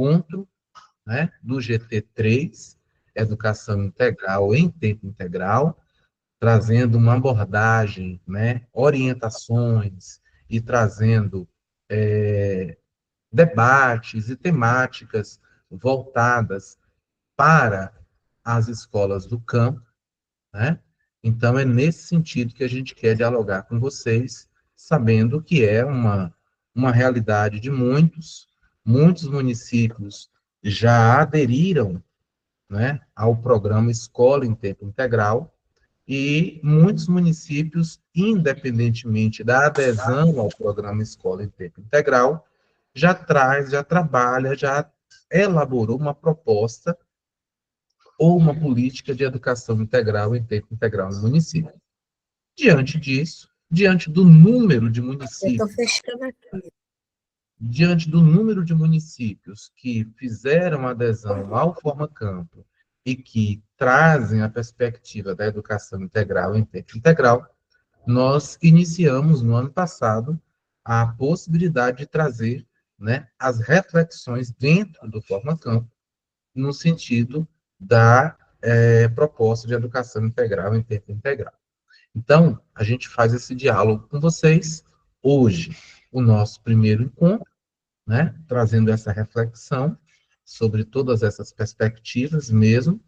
encontro, né, do GT3, Educação Integral em Tempo Integral, trazendo uma abordagem, né, orientações e trazendo debates e temáticas voltadas para as escolas do campo, né? Então, é nesse sentido que a gente quer dialogar com vocês, sabendo que é uma realidade de muitos municípios já aderiram, né, ao programa Escola em Tempo Integral, e muitos municípios, independentemente da adesão ao programa Escola em Tempo Integral, já trabalha, já elaborou uma proposta ou uma política de educação integral em tempo integral no município. Diante disso, diante do número de Eu estou municípios, fechando aqui. diante do número de municípios que fizeram adesão ao Forma Campo e que trazem a perspectiva da educação integral em tempo integral, nós iniciamos no ano passado a possibilidade de trazer, né, as reflexões dentro do Forma Campo, no sentido da proposta de educação integral em tempo integral. Então, a gente faz esse diálogo com vocês. Hoje, o nosso primeiro encontro, né, trazendo essa reflexão sobre todas essas perspectivas mesmo,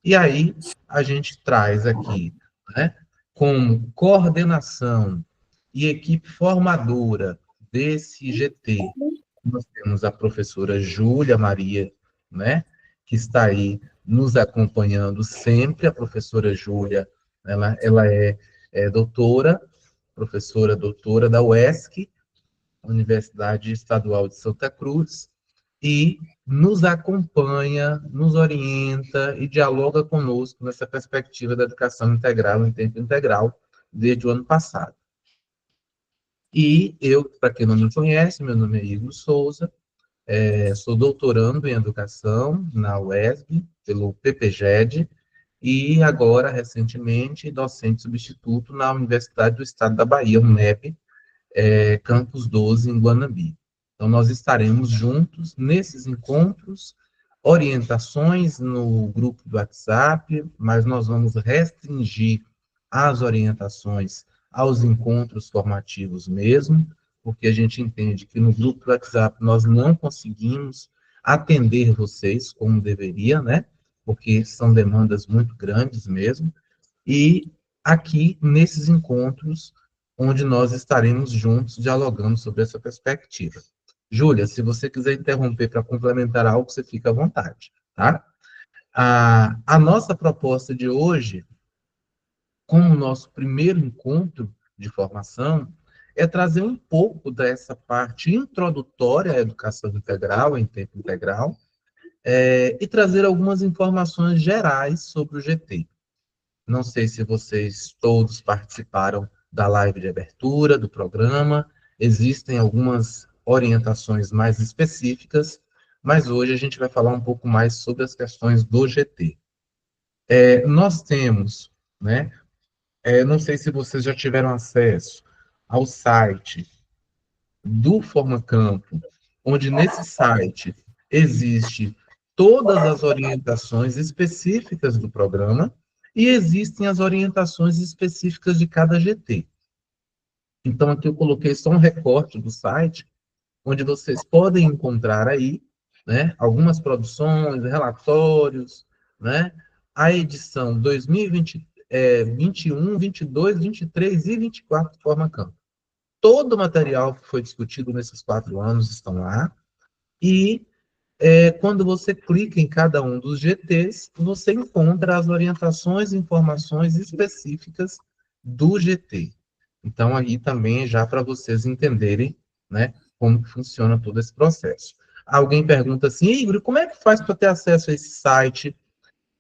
e aí a gente traz aqui, né, como coordenação e equipe formadora desse GT, nós temos a professora Júlia Maria, né, que está aí nos acompanhando sempre. A professora Júlia, ela é doutora, professora doutora da UESC, Universidade Estadual de Santa Cruz, e nos acompanha, nos orienta e dialoga conosco nessa perspectiva da educação integral em tempo integral desde o ano passado. E eu, para quem não me conhece, meu nome é Igor Souza, sou doutorando em educação na UESB, pelo PPGED, e agora, recentemente, docente substituto na Universidade do Estado da Bahia, UNEB, Campus 12, em Guanambi. Então, nós estaremos juntos nesses encontros, orientações no grupo do WhatsApp, mas nós vamos restringir as orientações aos encontros formativos mesmo, porque a gente entende que no grupo do WhatsApp nós não conseguimos atender vocês como deveria, né? Porque são demandas muito grandes mesmo. E aqui, nesses encontros, onde nós estaremos juntos dialogando sobre essa perspectiva. Júlia, se você quiser interromper para complementar algo, você fica à vontade, tá? A nossa proposta de hoje, como nosso primeiro encontro de formação, é trazer um pouco dessa parte introdutória à educação integral, em tempo integral, e trazer algumas informações gerais sobre o GT. Não sei se vocês todos participaram da live de abertura do programa, existem algumas orientações mais específicas, mas hoje a gente vai falar um pouco mais sobre as questões do GT. Nós temos, né, não sei se vocês já tiveram acesso ao site do Formacampo, onde nesse site existe todas as orientações específicas do programa e existem as orientações específicas de cada GT. Então, aqui eu coloquei só um recorte do site, onde vocês podem encontrar aí, né, algumas produções, relatórios, né, a edição 2020, 21, 22, 23 e 24 do Formacampo. Todo o material que foi discutido nesses 4 anos estão lá, e quando você clica em cada um dos GTs, você encontra as orientações e informações específicas do GT. Então, aí também já para vocês entenderem, né, como funciona todo esse processo. Alguém pergunta assim, Igor, como é que faz para ter acesso a esse site?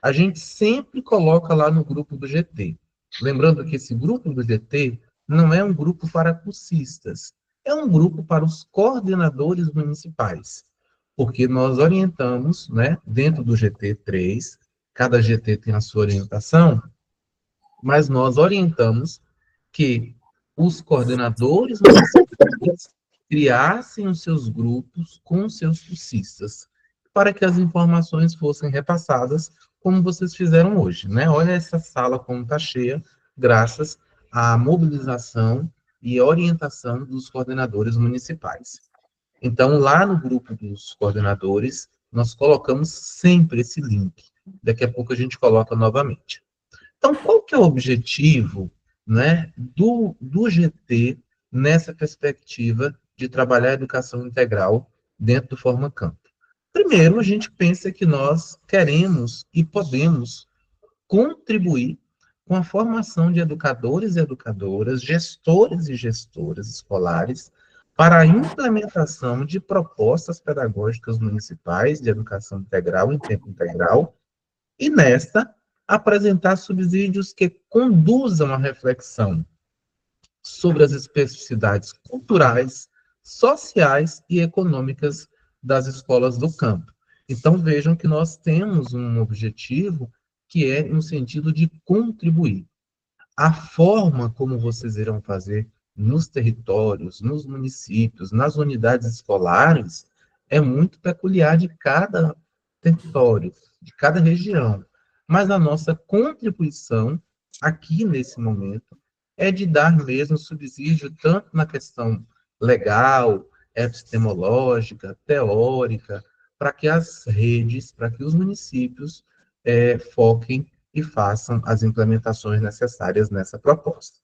A gente sempre coloca lá no grupo do GT. Lembrando que esse grupo do GT não é um grupo para cursistas, é um grupo para os coordenadores municipais, porque nós orientamos, né, dentro do GT3, cada GT tem a sua orientação, mas nós orientamos que os coordenadores municipais criassem os seus grupos com os seus cursistas. para que as informações fossem repassadas, como vocês fizeram hoje, né? Olha essa sala como está cheia, graças à mobilização e orientação dos coordenadores municipais. Então, lá no grupo dos coordenadores, nós colocamos sempre esse link. Daqui a pouco a gente coloca novamente. Então, qual que é o objetivo, né, do GT nessa perspectiva de trabalhar a educação integral dentro do Forma Campo? Primeiro, a gente pensa que nós queremos e podemos contribuir com a formação de educadores e educadoras, gestores e gestoras escolares, para a implementação de propostas pedagógicas municipais de educação integral em tempo integral, e nesta, apresentar subsídios que conduzam à reflexão sobre as especificidades culturais, sociais e econômicas das escolas do campo. Então, vejam que nós temos um objetivo que é no sentido de contribuir. A forma como vocês irão fazer nos territórios, nos municípios, nas unidades escolares, é muito peculiar de cada território, de cada região. Mas a nossa contribuição, aqui nesse momento, é de dar mesmo subsídio tanto na questão legal, epistemológica, teórica, para que as redes, para que os municípios foquem e façam as implementações necessárias nessa proposta.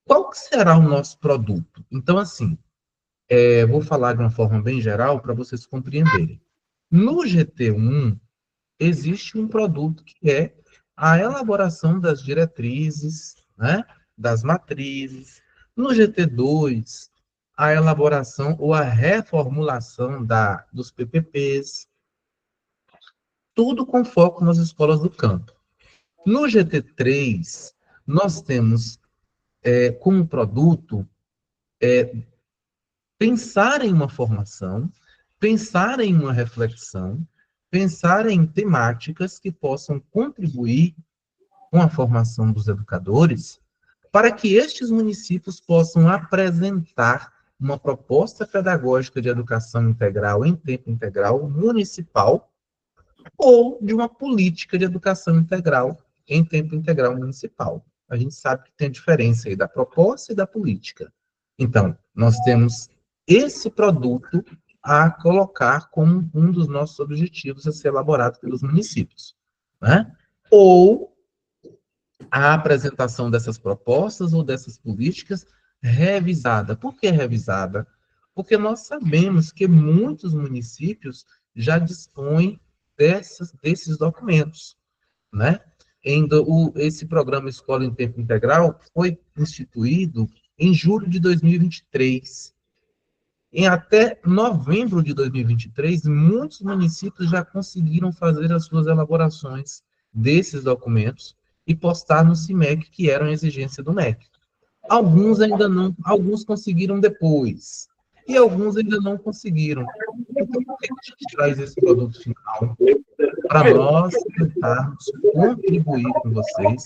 Qual que será o nosso produto? Então, assim, vou falar de uma forma bem geral para vocês compreenderem. No GT1, existe um produto que é a elaboração das diretrizes, né, das matrizes. No GT2, a elaboração ou a reformulação dos PPPs, tudo com foco nas escolas do campo. No GT3, nós temos como produto pensar em uma formação, pensar em uma reflexão, pensar em temáticas que possam contribuir com a formação dos educadores, para que estes municípios possam apresentar uma proposta pedagógica de educação integral em tempo integral municipal, ou de uma política de educação integral em tempo integral municipal. A gente sabe que tem diferença aí da proposta e da política. Então, nós temos esse produto a colocar como um dos nossos objetivos a ser elaborado pelos municípios, né? Ou a apresentação dessas propostas ou dessas políticas revisada. Por que revisada? Porque nós sabemos que muitos municípios já dispõem desses documentos, né? Esse programa Escola em Tempo Integral foi instituído em julho de 2023. Em até novembro de 2023, muitos municípios já conseguiram fazer as suas elaborações desses documentos e postar no CIMEC, que era uma exigência do MEC. Alguns ainda não, alguns conseguiram depois, e alguns ainda não conseguiram. Então, por que a gente traz esse produto final? Para nós tentarmos contribuir com vocês.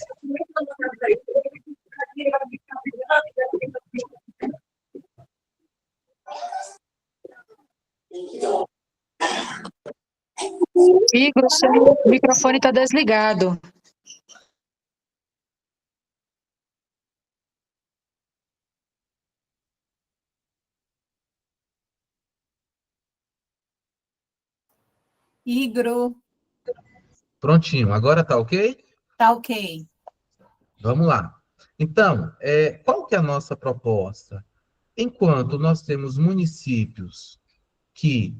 Igor, seu microfone está desligado. Igor. Prontinho, agora tá ok? Tá ok. Vamos lá. Então, qual que é a nossa proposta? Enquanto nós temos municípios que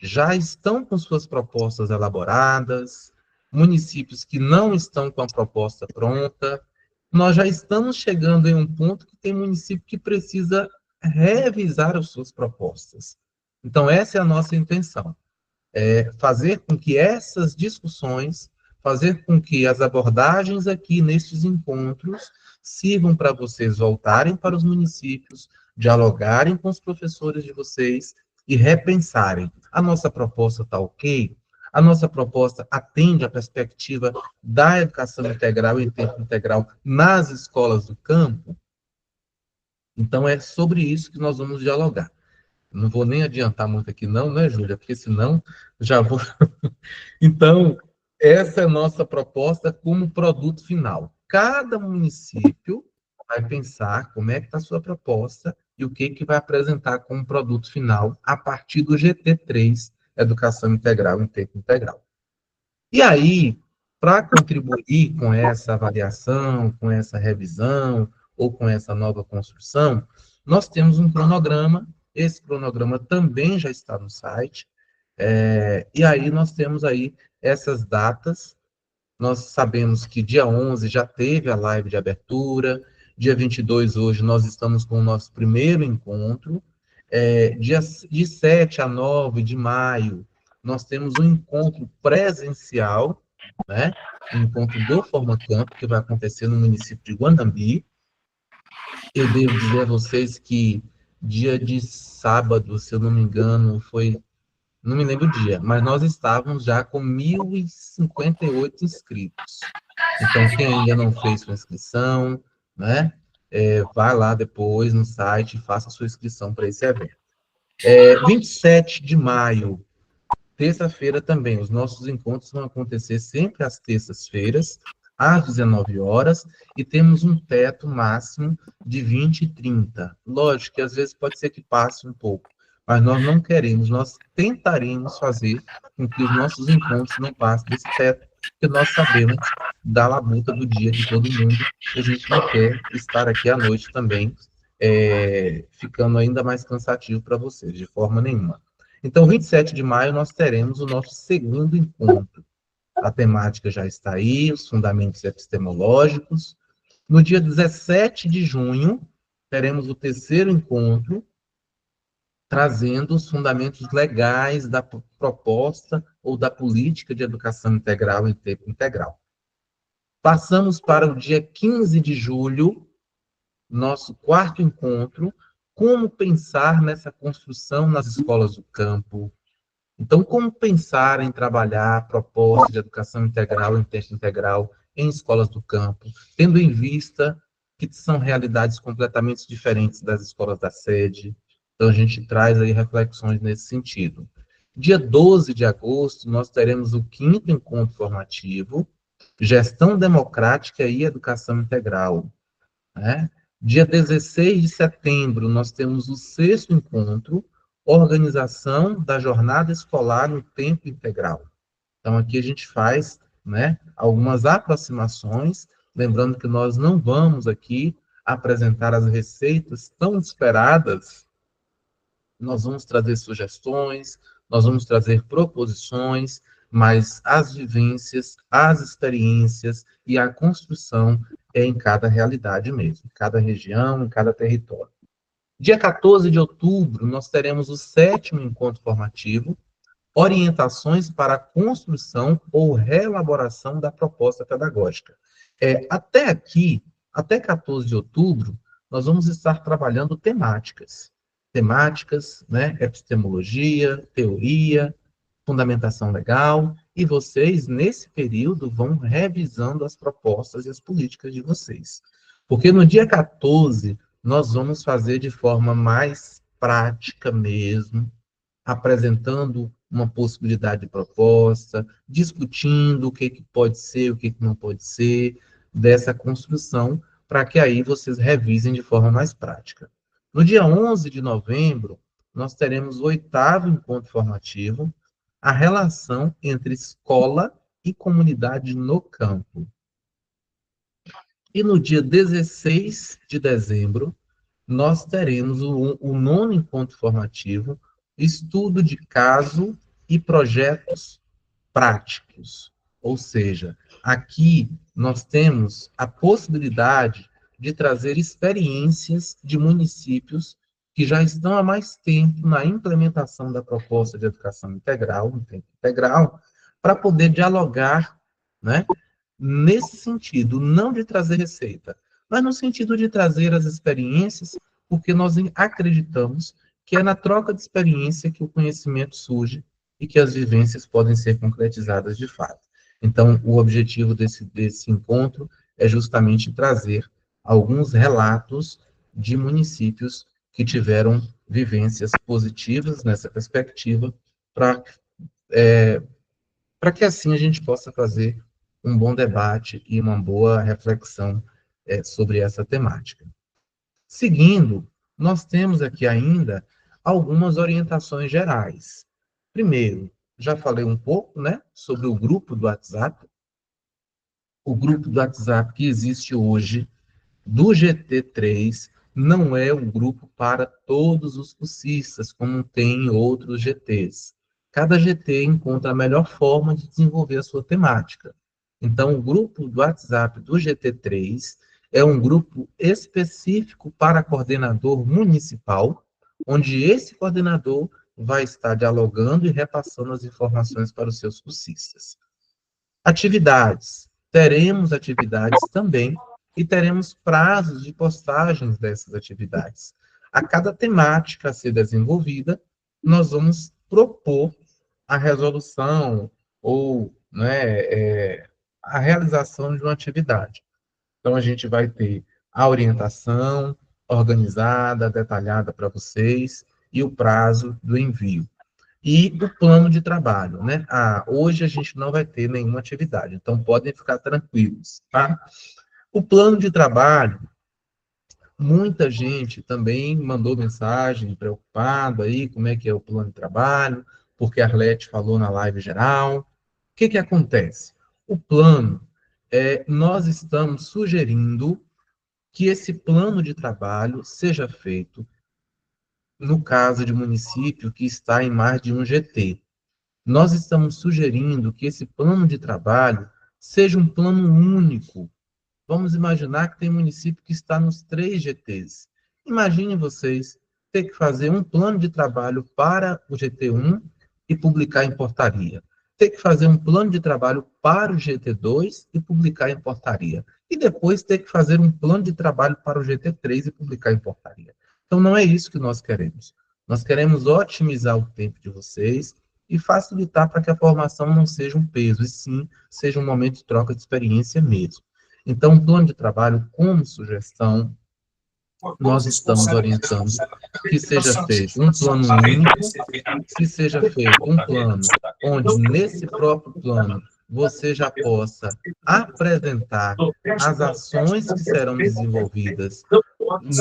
já estão com suas propostas elaboradas, municípios que não estão com a proposta pronta, nós já estamos chegando em um ponto que tem município que precisa revisar as suas propostas. Então, essa é a nossa intenção. Fazer com que essas discussões, fazer com que as abordagens aqui nestes encontros sirvam para vocês voltarem para os municípios, dialogarem com os professores de vocês e repensarem. A nossa proposta está ok? A nossa proposta atende à perspectiva da educação integral em tempo integral nas escolas do campo? Então, é sobre isso que nós vamos dialogar. Não vou nem adiantar muito aqui, não, né, Júlia? Porque senão já vou. Então, essa é a nossa proposta como produto final. Cada município vai pensar como é que está a sua proposta e o que vai apresentar como produto final a partir do GT3, Educação Integral em Tempo Integral. E aí, para contribuir com essa avaliação, com essa revisão ou com essa nova construção, nós temos um cronograma. Esse cronograma também já está no site. E aí nós temos aí essas datas. Nós sabemos que dia 11 já teve a live de abertura, dia 22 hoje nós estamos com o nosso primeiro encontro, de 7 a 9 de maio nós temos um encontro presencial, né? Um encontro do Formacampo, que vai acontecer no município de Guanambi. Eu devo dizer a vocês que dia de sábado, se eu não me engano, não me lembro o dia, mas nós estávamos já com 1.058 inscritos. Então, quem ainda não fez sua inscrição, né, vai lá depois no site e faça sua inscrição para esse evento. 27 de maio, terça-feira também, os nossos encontros vão acontecer sempre às terças-feiras, às 19 horas, e temos um teto máximo de 20 e 30. Lógico que às vezes pode ser que passe um pouco, mas nós não queremos, nós tentaremos fazer com que os nossos encontros não passem desse teto, porque nós sabemos da labuta do dia de todo mundo, e a gente não quer estar aqui à noite também, ficando ainda mais cansativo para vocês, de forma nenhuma. Então, 27 de maio, nós teremos o nosso segundo encontro. A temática já está aí, os fundamentos epistemológicos. No dia 17 de junho, teremos o terceiro encontro, trazendo os fundamentos legais da proposta ou da política de educação integral em tempo integral. Passamos para o dia 15 de julho, nosso quarto encontro, como pensar nessa construção nas escolas do campo. Então, como pensar em trabalhar propostas de educação integral em tempo integral em escolas do campo, tendo em vista que são realidades completamente diferentes das escolas da sede. Então, a gente traz aí reflexões nesse sentido. Dia 12 de agosto, nós teremos o quinto encontro formativo, Gestão Democrática e Educação Integral, né? Dia 16 de setembro, nós temos o sexto encontro, Organização da Jornada Escolar no Tempo Integral. Então, aqui a gente faz, né, algumas aproximações, lembrando que nós não vamos aqui apresentar as receitas tão esperadas, nós vamos trazer sugestões, nós vamos trazer proposições, mas as vivências, as experiências e a construção é em cada realidade mesmo, em cada região, em cada território. Dia 14 de outubro, nós teremos o sétimo encontro formativo, orientações para a construção ou reelaboração da proposta pedagógica. Até aqui, até 14 de outubro, nós vamos estar trabalhando temáticas, né, epistemologia, teoria, fundamentação legal, e vocês, nesse período, vão revisando as propostas e as políticas de vocês. Porque no dia 14, nós vamos fazer de forma mais prática mesmo, apresentando uma possibilidade de proposta, discutindo o que pode ser, o que não pode ser, dessa construção, para que aí vocês revisem de forma mais prática. No dia 11 de novembro, nós teremos o oitavo encontro formativo, a relação entre escola e comunidade no campo. E no dia 16 de dezembro, nós teremos o nono encontro formativo, estudo de caso e projetos práticos. Ou seja, aqui nós temos a possibilidade de trazer experiências de municípios que já estão há mais tempo na implementação da proposta de educação integral, no tempo integral, para poder dialogar, né, nesse sentido, não de trazer receita, mas no sentido de trazer as experiências, porque nós acreditamos que é na troca de experiência que o conhecimento surge e que as vivências podem ser concretizadas de fato. Então, o objetivo desse encontro é justamente trazer alguns relatos de municípios que tiveram vivências positivas nessa perspectiva, para que assim a gente possa fazer um bom debate e uma boa reflexão sobre essa temática. Seguindo, nós temos aqui ainda algumas orientações gerais. Primeiro, já falei um pouco, né, sobre o grupo do WhatsApp. O grupo do WhatsApp que existe hoje, do GT3, não é um grupo para todos os cursistas, como tem em outros GTs. Cada GT encontra a melhor forma de desenvolver a sua temática. Então, o grupo do WhatsApp do GT3 é um grupo específico para coordenador municipal, onde esse coordenador vai estar dialogando e repassando as informações para os seus cursistas. Atividades. Teremos atividades também e teremos prazos de postagens dessas atividades. A cada temática a ser desenvolvida, nós vamos propor a resolução ou a realização de uma atividade. Então, a gente vai ter a orientação organizada, detalhada para vocês e o prazo do envio. E o plano de trabalho, né? Hoje a gente não vai ter nenhuma atividade, então podem ficar tranquilos, tá? O plano de trabalho, muita gente também mandou mensagem preocupada aí, como é que é o plano de trabalho, porque a Arlete falou na live geral. O que que acontece? O plano, nós estamos sugerindo que esse plano de trabalho seja feito no caso de município que está em mais de um GT. Nós estamos sugerindo que esse plano de trabalho seja um plano único. Vamos imaginar que tem município que está nos 3 GTs. Imaginem vocês ter que fazer um plano de trabalho para o GT1 e publicar em portaria. Ter que fazer um plano de trabalho para o GT2 e publicar em portaria. E depois ter que fazer um plano de trabalho para o GT3 e publicar em portaria. Então, não é isso que nós queremos. Nós queremos otimizar o tempo de vocês e facilitar para que a formação não seja um peso, e sim seja um momento de troca de experiência mesmo. Então, o plano de trabalho, como sugestão, nós estamos orientando que seja feito um plano único, que seja feito um plano onde, nesse próprio plano, você já possa apresentar as ações que serão desenvolvidas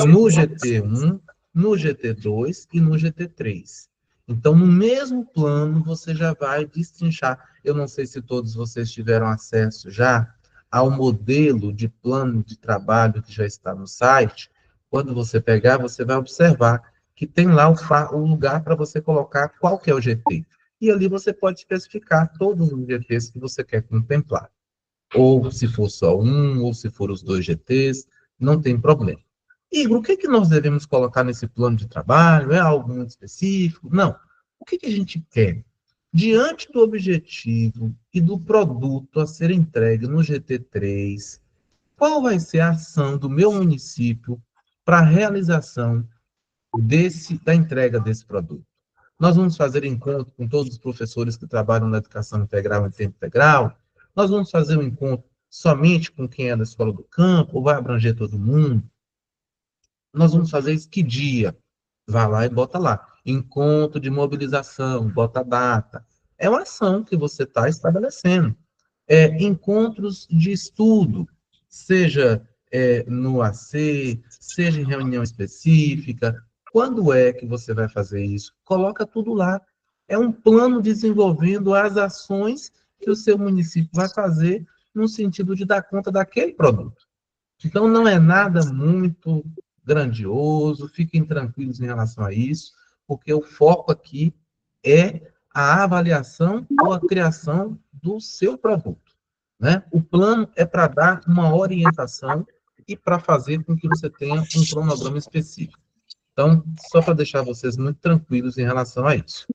no GT1, no GT2 e no GT3. Então, no mesmo plano, você já vai destrinchar. Eu não sei se todos vocês tiveram acesso já ao modelo de plano de trabalho que já está no site. Quando você pegar, você vai observar que tem lá o lugar para você colocar qual que é o GT. E ali você pode especificar todos os GTs que você quer contemplar. Ou se for só um, ou se for os 2 GTs, não tem problema. Igor, o que que nós devemos colocar nesse plano de trabalho? É algo muito específico? Não. O que que a gente quer? Diante do objetivo e do produto a ser entregue no GT3, qual vai ser a ação do meu município para a realização da entrega desse produto? Nós vamos fazer encontro com todos os professores que trabalham na educação integral em tempo integral? Nós vamos fazer um encontro somente com quem é da escola do campo, ou vai abranger todo mundo? Nós vamos fazer isso que dia? Vá lá e bota lá. Encontro de mobilização, bota a data. É uma ação que você está estabelecendo. Encontros de estudo, seja no AC, seja em reunião específica. Quando é que você vai fazer isso? Coloca tudo lá. É um plano desenvolvendo as ações que o seu município vai fazer no sentido de dar conta daquele produto. Então, não é nada muito grandioso, fiquem tranquilos em relação a isso, porque o foco aqui é a avaliação ou a criação do seu produto, né? O plano é para dar uma orientação e para fazer com que você tenha um cronograma específico. Então, só para deixar vocês muito tranquilos em relação a isso.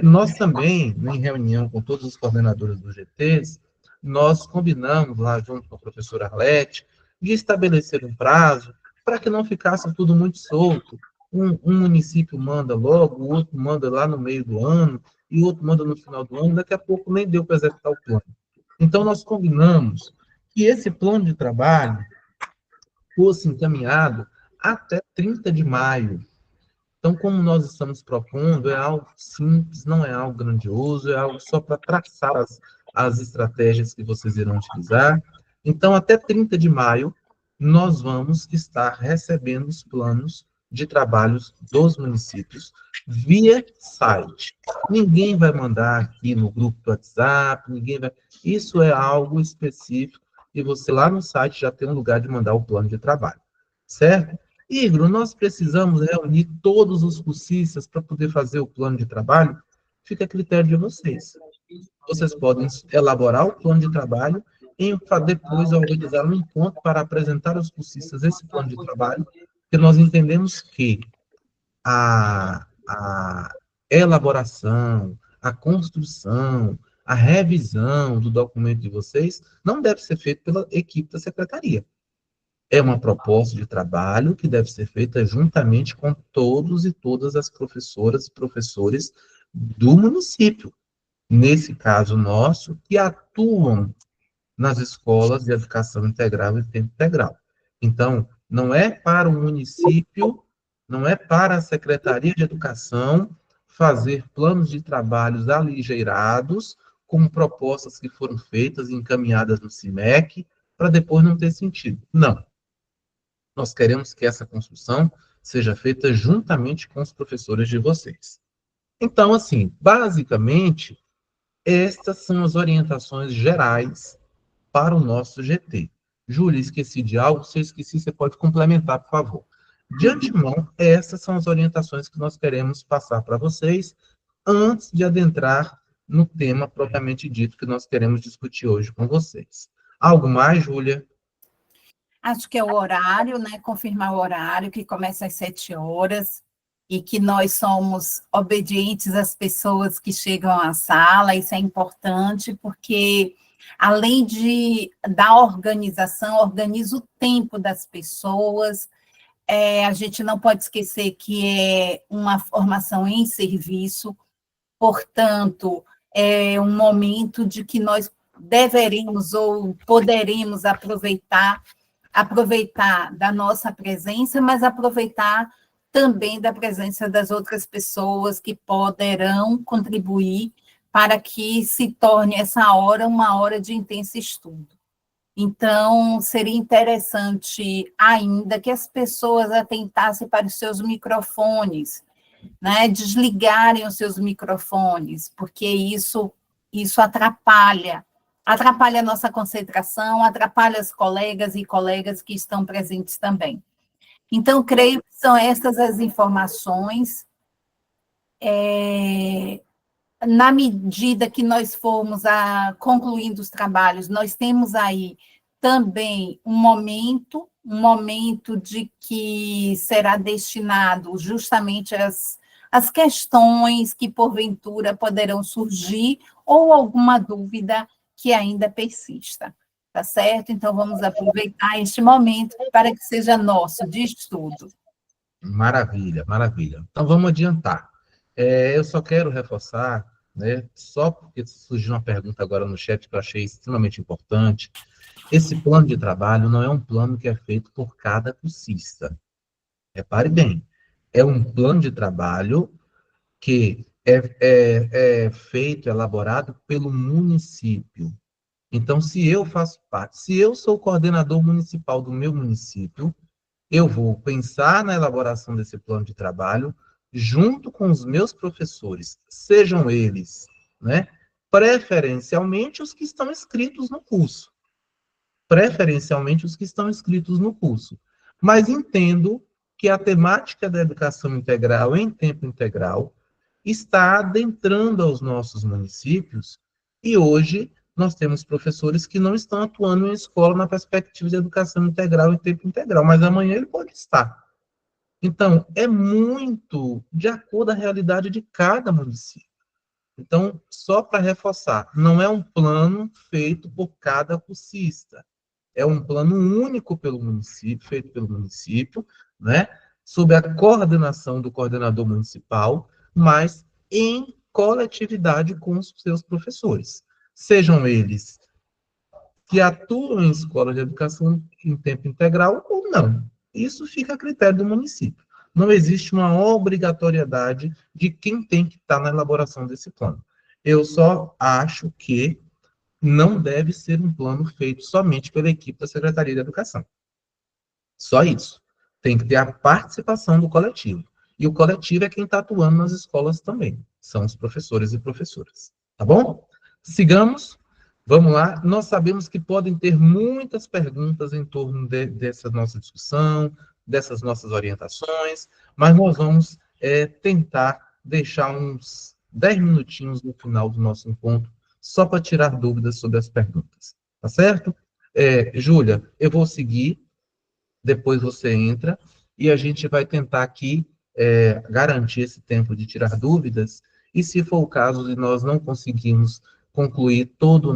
Nós também, em reunião com todos os coordenadores do GTs, nós combinamos lá junto com a professora Arlete de estabelecer um prazo para que não ficasse tudo muito solto. Um município manda logo, o outro manda lá no meio do ano, e o outro manda no final do ano, daqui a pouco nem deu para executar o plano. Então, nós combinamos que esse plano de trabalho fosse encaminhado até 30 de maio. Então, como nós estamos propondo, é algo simples, não é algo grandioso, é algo só para traçar as estratégias que vocês irão utilizar. Então, até 30 de maio, nós vamos estar recebendo os planos de trabalhos dos municípios via site. Ninguém vai mandar aqui no grupo do WhatsApp, ninguém vai. Isso é algo específico e você lá no site já tem um lugar de mandar o plano de trabalho, certo? Igor, nós precisamos reunir todos os cursistas para poder fazer o plano de trabalho? Fica a critério de vocês. Vocês podem elaborar o plano de trabalho e depois organizar um encontro para apresentar aos cursistas esse plano de trabalho, porque nós entendemos que a elaboração, a construção, a revisão do documento de vocês não deve ser feito pela equipe da secretaria. É uma proposta de trabalho que deve ser feita juntamente com todos e todas as professoras e professores do município, nesse caso nosso, que atuam nas escolas de educação integral e tempo integral. Então, não é para o município, não é para a Secretaria de Educação fazer planos de trabalhos aligeirados, com propostas que foram feitas e encaminhadas no CIMEC, para depois não ter sentido. Não. Nós queremos que essa construção seja feita juntamente com os professores de vocês. Então, assim, basicamente, estas são as orientações gerais para o nosso GT. Júlia, esqueci de algo? Se eu esqueci, você pode complementar, por favor. De antemão, essas são as orientações que nós queremos passar para vocês antes de adentrar no tema propriamente dito que nós queremos discutir hoje com vocês. Algo mais, Júlia? Acho que é o horário, né? Confirmar o horário, que começa às 7 horas, e que nós somos obedientes às pessoas que chegam à sala. Isso é importante, porque, além da organização, organiza o tempo das pessoas. A gente não pode esquecer que é uma formação em serviço, portanto, é um momento de que nós deveremos ou poderemos aproveitar da nossa presença, mas aproveitar também da presença das outras pessoas que poderão contribuir para que se torne essa hora uma hora de intenso estudo. Então, seria interessante ainda que as pessoas atentassem para os seus microfones, né? Desligarem os seus microfones, porque isso atrapalha a nossa concentração, atrapalha as colegas e colegas que estão presentes também. Então, creio que são essas as informações. Na medida que nós formos concluindo os trabalhos, nós temos aí também um momento de que será destinado justamente às questões que, porventura, poderão surgir, ou alguma dúvida que ainda persista, tá certo? Então, vamos aproveitar este momento para que seja nosso de estudo. Maravilha, maravilha. Então, vamos adiantar. Eu só quero reforçar, né, só porque surgiu uma pergunta agora no chat que eu achei extremamente importante. Esse plano de trabalho não é um plano que é feito por cada cursista. Repare bem, é um plano de trabalho que é feito, elaborado pelo município. Então, se eu faço parte, se eu sou coordenador municipal do meu município, eu vou pensar na elaboração desse plano de trabalho junto com os meus professores, sejam eles, né, preferencialmente os que estão inscritos no curso. Preferencialmente os que estão inscritos no curso. Mas entendo que a temática da educação integral em tempo integral está adentrando aos nossos municípios e hoje nós temos professores que não estão atuando em escola na perspectiva de educação integral em tempo integral, mas amanhã ele pode estar. Então, é muito de acordo com a realidade de cada município. Então, só para reforçar, não é um plano feito por cada cursista, é um plano único pelo município, feito pelo município, né, sob a coordenação do coordenador municipal, mas em coletividade com os seus professores. Sejam eles que atuam em escola de educação em tempo integral ou não. Isso fica a critério do município. não existe uma obrigatoriedade de quem tem que estar na elaboração desse plano. Eu só acho que não deve ser um plano feito somente pela equipe da Secretaria de Educação. Só isso. Tem que ter a participação do coletivo. E o coletivo é quem está atuando nas escolas também. São os professores e professoras. Tá bom? Sigamos. Vamos lá. Nós sabemos que podem ter muitas perguntas em torno dessa nossa discussão, dessas nossas orientações, mas nós vamos tentar deixar uns 10 minutinhos no final do nosso encontro, só para tirar dúvidas sobre as perguntas. Tá certo? Júlia, eu vou seguir, depois você entra, e a gente vai tentar aqui garantir esse tempo de tirar dúvidas, e se for o caso de nós não conseguirmos concluir todo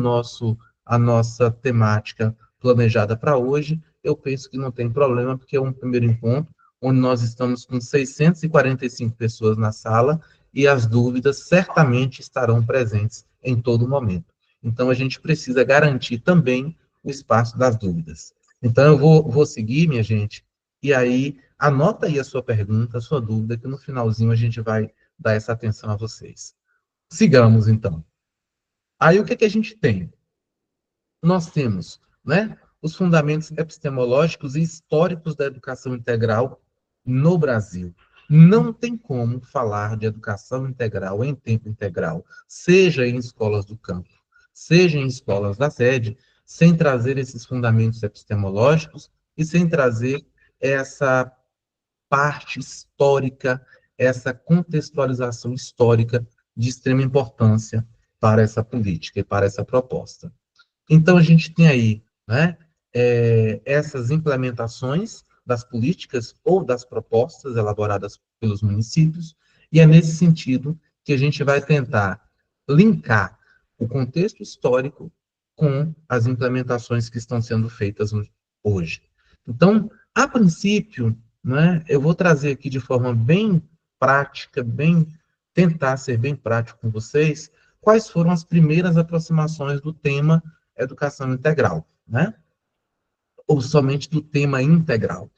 a nossa temática planejada para hoje, eu penso que não tem problema, porque é um primeiro encontro, onde nós estamos com 645 pessoas na sala, e as dúvidas certamente estarão presentes em todo momento. Então, a gente precisa garantir também o espaço das dúvidas. Então, eu vou seguir, minha gente, e aí, anota aí a sua pergunta, a sua dúvida, que no finalzinho a gente vai dar essa atenção a vocês. Sigamos, então. Aí, o que a gente tem? Nós temos, né, os fundamentos epistemológicos e históricos da educação integral no Brasil. Não tem como falar de educação integral em tempo integral, seja em escolas do campo, seja em escolas da sede, sem trazer esses fundamentos epistemológicos e sem trazer essa parte histórica, essa contextualização histórica de extrema importância para essa política e para essa proposta. Então, a gente tem aí, né, essas implementações das políticas ou das propostas elaboradas pelos municípios, e é nesse sentido que a gente vai tentar linkar o contexto histórico com as implementações que estão sendo feitas hoje. Então, a princípio, né, eu vou trazer aqui de forma bem prática, tentar ser bem prático com vocês, quais foram as primeiras aproximações do tema educação integral, né? Ou somente do tema integral.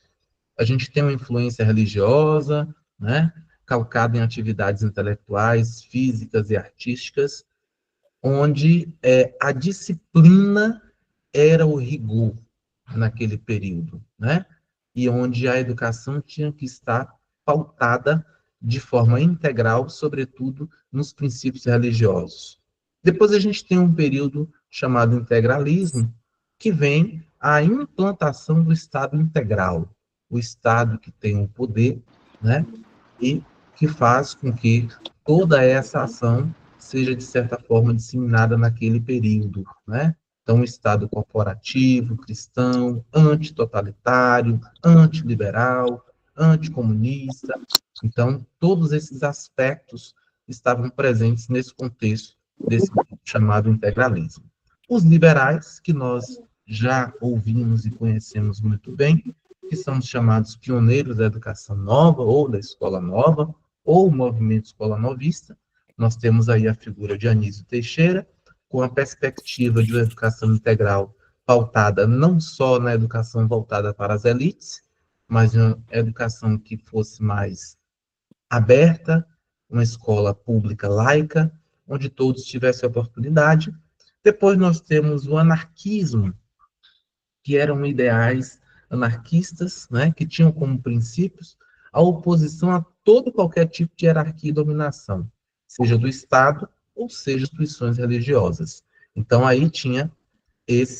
A gente tem uma influência religiosa, né, calcada em atividades intelectuais, físicas e artísticas, onde a disciplina era o rigor naquele período, né? E onde a educação tinha que estar pautada de forma integral, sobretudo nos princípios religiosos. Depois a gente tem um período chamado integralismo, que vem a implantação do Estado integral, o Estado que tem o poder, né, e que faz com que toda essa ação seja, de certa forma, disseminada naquele período, né? Então, um Estado corporativo, cristão, antitotalitário, antiliberal, anticomunista. Então, todos esses aspectos estavam presentes nesse contexto desse chamado integralismo. Os liberais, que nós já ouvimos e conhecemos muito bem, que são os chamados pioneiros da educação nova, ou da escola nova, ou o movimento escola novista. Nós temos aí a figura de Anísio Teixeira, com a perspectiva de uma educação integral pautada não só na educação voltada para as elites, mas uma educação que fosse mais aberta, uma escola pública laica, onde todos tivessem oportunidade. Depois nós temos o anarquismo, que eram ideais anarquistas, né, que tinham como princípios a oposição a todo e qualquer tipo de hierarquia e dominação, seja do Estado ou seja instituições religiosas. Então aí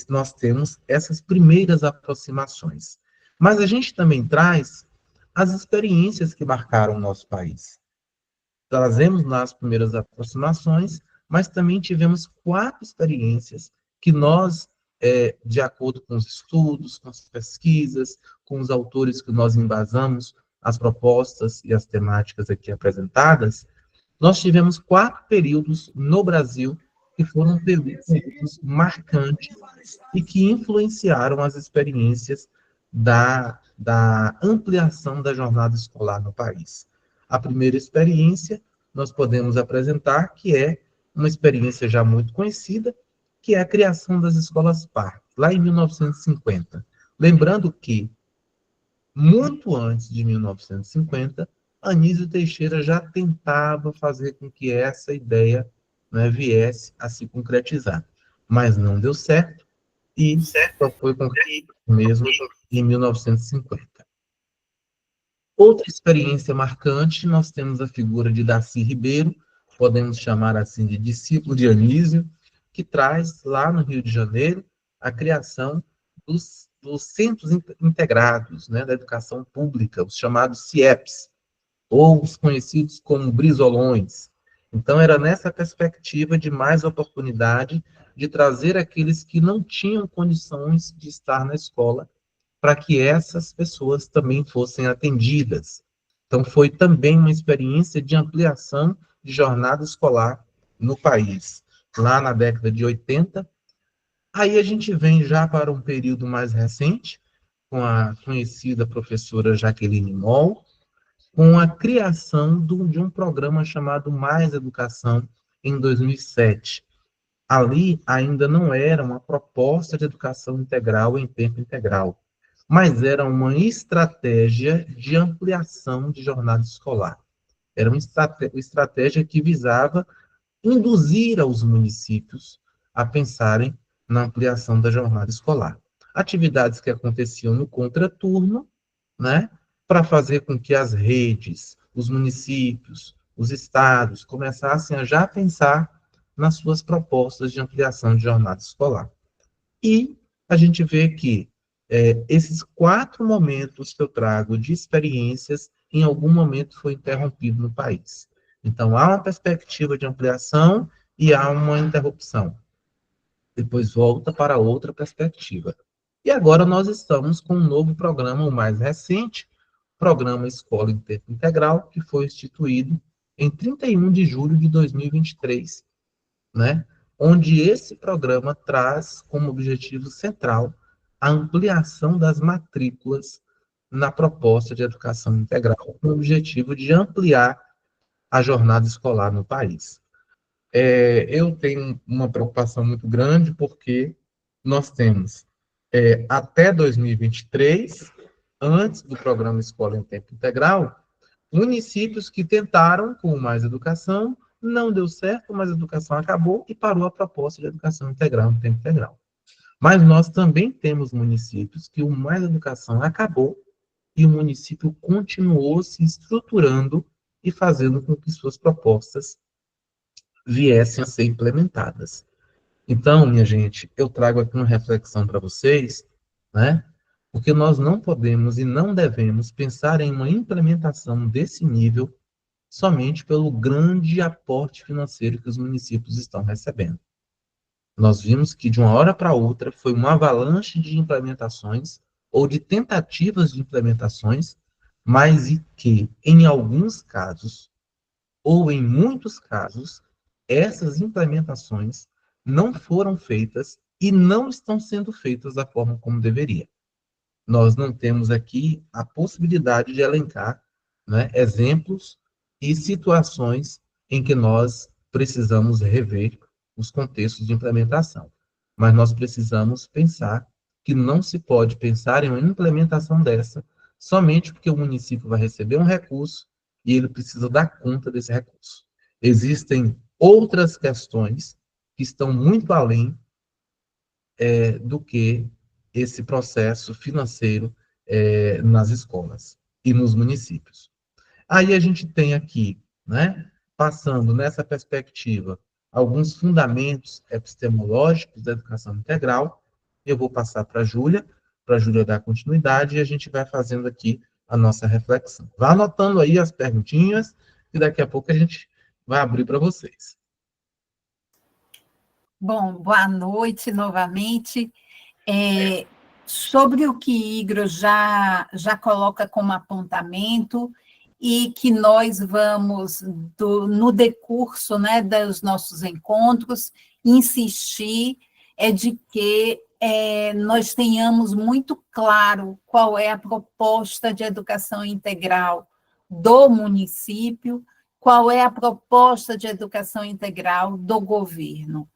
nós temos essas primeiras aproximações. Mas a gente também traz as experiências que marcaram o nosso país. Trazemos nas primeiras aproximações, mas também tivemos 4 experiências que nós, de acordo com os estudos, com as pesquisas, com os autores que nós embasamos as propostas e as temáticas aqui apresentadas, nós tivemos 4 períodos no Brasil que foram períodos marcantes e que influenciaram as experiências da ampliação da jornada escolar no país. A primeira experiência nós podemos apresentar, que é uma experiência já muito conhecida, que é a criação das escolas parques, lá em 1950. Lembrando que muito antes de 1950, Anísio Teixeira já tentava fazer com que essa ideia, né, viesse a se concretizar. Mas não deu certo e só foi concretizado mesmo em 1950. Outra experiência marcante, nós temos a figura de Darcy Ribeiro, podemos chamar assim de discípulo de Anísio, que traz lá no Rio de Janeiro a criação dos centros integrados, né, da educação pública, os chamados CIEPs, ou os conhecidos como brisolões. Então, era nessa perspectiva de mais oportunidade de trazer aqueles que não tinham condições de estar na escola para que essas pessoas também fossem atendidas. Então, foi também uma experiência de ampliação de jornada escolar no país. Lá na década de 80, aí a gente vem já para um período mais recente, com a conhecida professora Jaqueline Moll, com a criação de um programa chamado Mais Educação, em 2007. Ali ainda não era uma proposta de educação integral em tempo integral, mas era uma estratégia de ampliação de jornada escolar. Era uma estratégia que visava induzir aos municípios a pensarem na ampliação da jornada escolar. Atividades que aconteciam no contraturno, né, para fazer com que as redes, os municípios, os estados começassem a já pensar nas suas propostas de ampliação de jornada escolar. E a gente vê que esses 4 momentos que eu trago de experiências, em algum momento foi interrompido no país. Então, há uma perspectiva de ampliação e há uma interrupção. Depois volta para outra perspectiva. E agora nós estamos com um novo programa, o mais recente, Programa Escola em Tempo Integral, que foi instituído em 31 de julho de 2023, né? Onde esse programa traz como objetivo central a ampliação das matrículas na proposta de educação integral, com o objetivo de ampliar a jornada escolar no país. Eu tenho uma preocupação muito grande porque nós temos, até 2023, antes do programa Escola em Tempo Integral, municípios que tentaram com mais educação, não deu certo, mas a educação acabou e parou a proposta de educação integral em tempo integral. Mas nós também temos municípios que o mais educação acabou e o município continuou se estruturando e fazendo com que suas propostas viessem a ser implementadas. Então, minha gente, eu trago aqui uma reflexão para vocês, né? Porque nós não podemos e não devemos pensar em uma implementação desse nível somente pelo grande aporte financeiro que os municípios estão recebendo. Nós vimos que de uma hora para outra foi uma avalanche de implementações ou de tentativas de implementações, mas e que, em alguns casos, ou em muitos casos, essas implementações não foram feitas e não estão sendo feitas da forma como deveria. Nós não temos aqui a possibilidade de elencar, né, exemplos e situações em que nós precisamos rever os contextos de implementação. Mas nós precisamos pensar que não se pode pensar em uma implementação dessa somente porque o município vai receber um recurso e ele precisa dar conta desse recurso. Existem outras questões que estão muito além do que esse processo financeiro nas escolas e nos municípios. Aí a gente tem aqui, né, passando nessa perspectiva, alguns fundamentos epistemológicos da educação integral. Eu vou passar para a Júlia dar continuidade, e a gente vai fazendo aqui a nossa reflexão. Vá anotando aí as perguntinhas, e daqui a pouco a gente vai abrir para vocês. Bom, boa noite novamente. Sobre o que Igor já coloca como apontamento e que nós vamos, no decurso, né, dos nossos encontros, insistir de que nós tenhamos muito claro qual é a proposta de educação integral do município, qual é a proposta de educação integral do governo.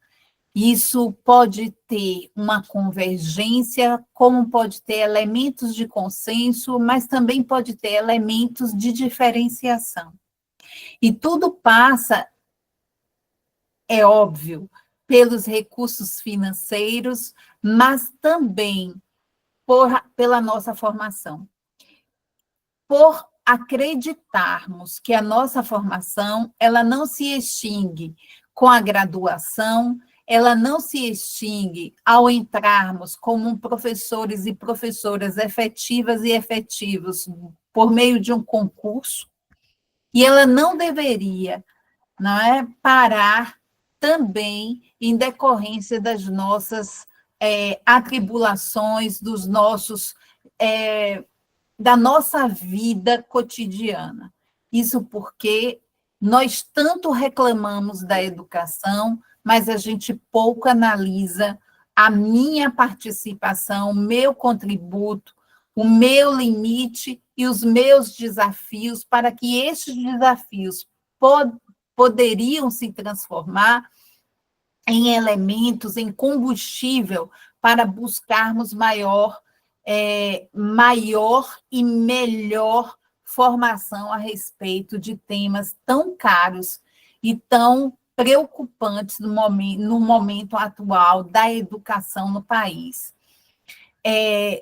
Isso pode ter uma convergência, como pode ter elementos de consenso, mas também pode ter elementos de diferenciação. E tudo passa, é óbvio, pelos recursos financeiros, mas também pela nossa formação. Por acreditarmos que a nossa formação, ela não se extingue com a graduação, ela não se extingue ao entrarmos como professores e professoras efetivas e efetivos por meio de um concurso, e ela não deveria, não é, parar também em decorrência das nossas atribulações, dos nossos da nossa vida cotidiana. Isso porque nós tanto reclamamos da educação, mas a gente pouco analisa a minha participação, o meu contributo, o meu limite e os meus desafios, para que estes desafios poderiam se transformar em elementos, em combustível, para buscarmos maior e melhor formação a respeito de temas tão caros e tão preocupantes no momento atual da educação no país.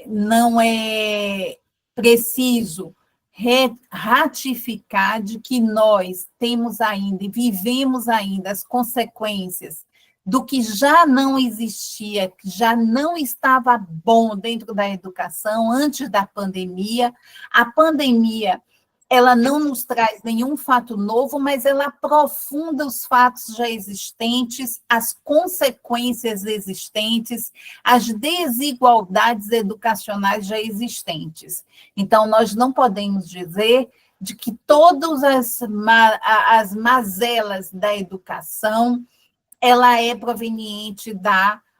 Não é preciso ratificar de que nós temos ainda e vivemos ainda as consequências do que já não existia, que já não estava bom dentro da educação antes da pandemia. A pandemia, ela não nos traz nenhum fato novo, mas ela aprofunda os fatos já existentes, as consequências existentes, as desigualdades educacionais já existentes. Então, nós não podemos dizer de que todas as mazelas da educação ela é proveniente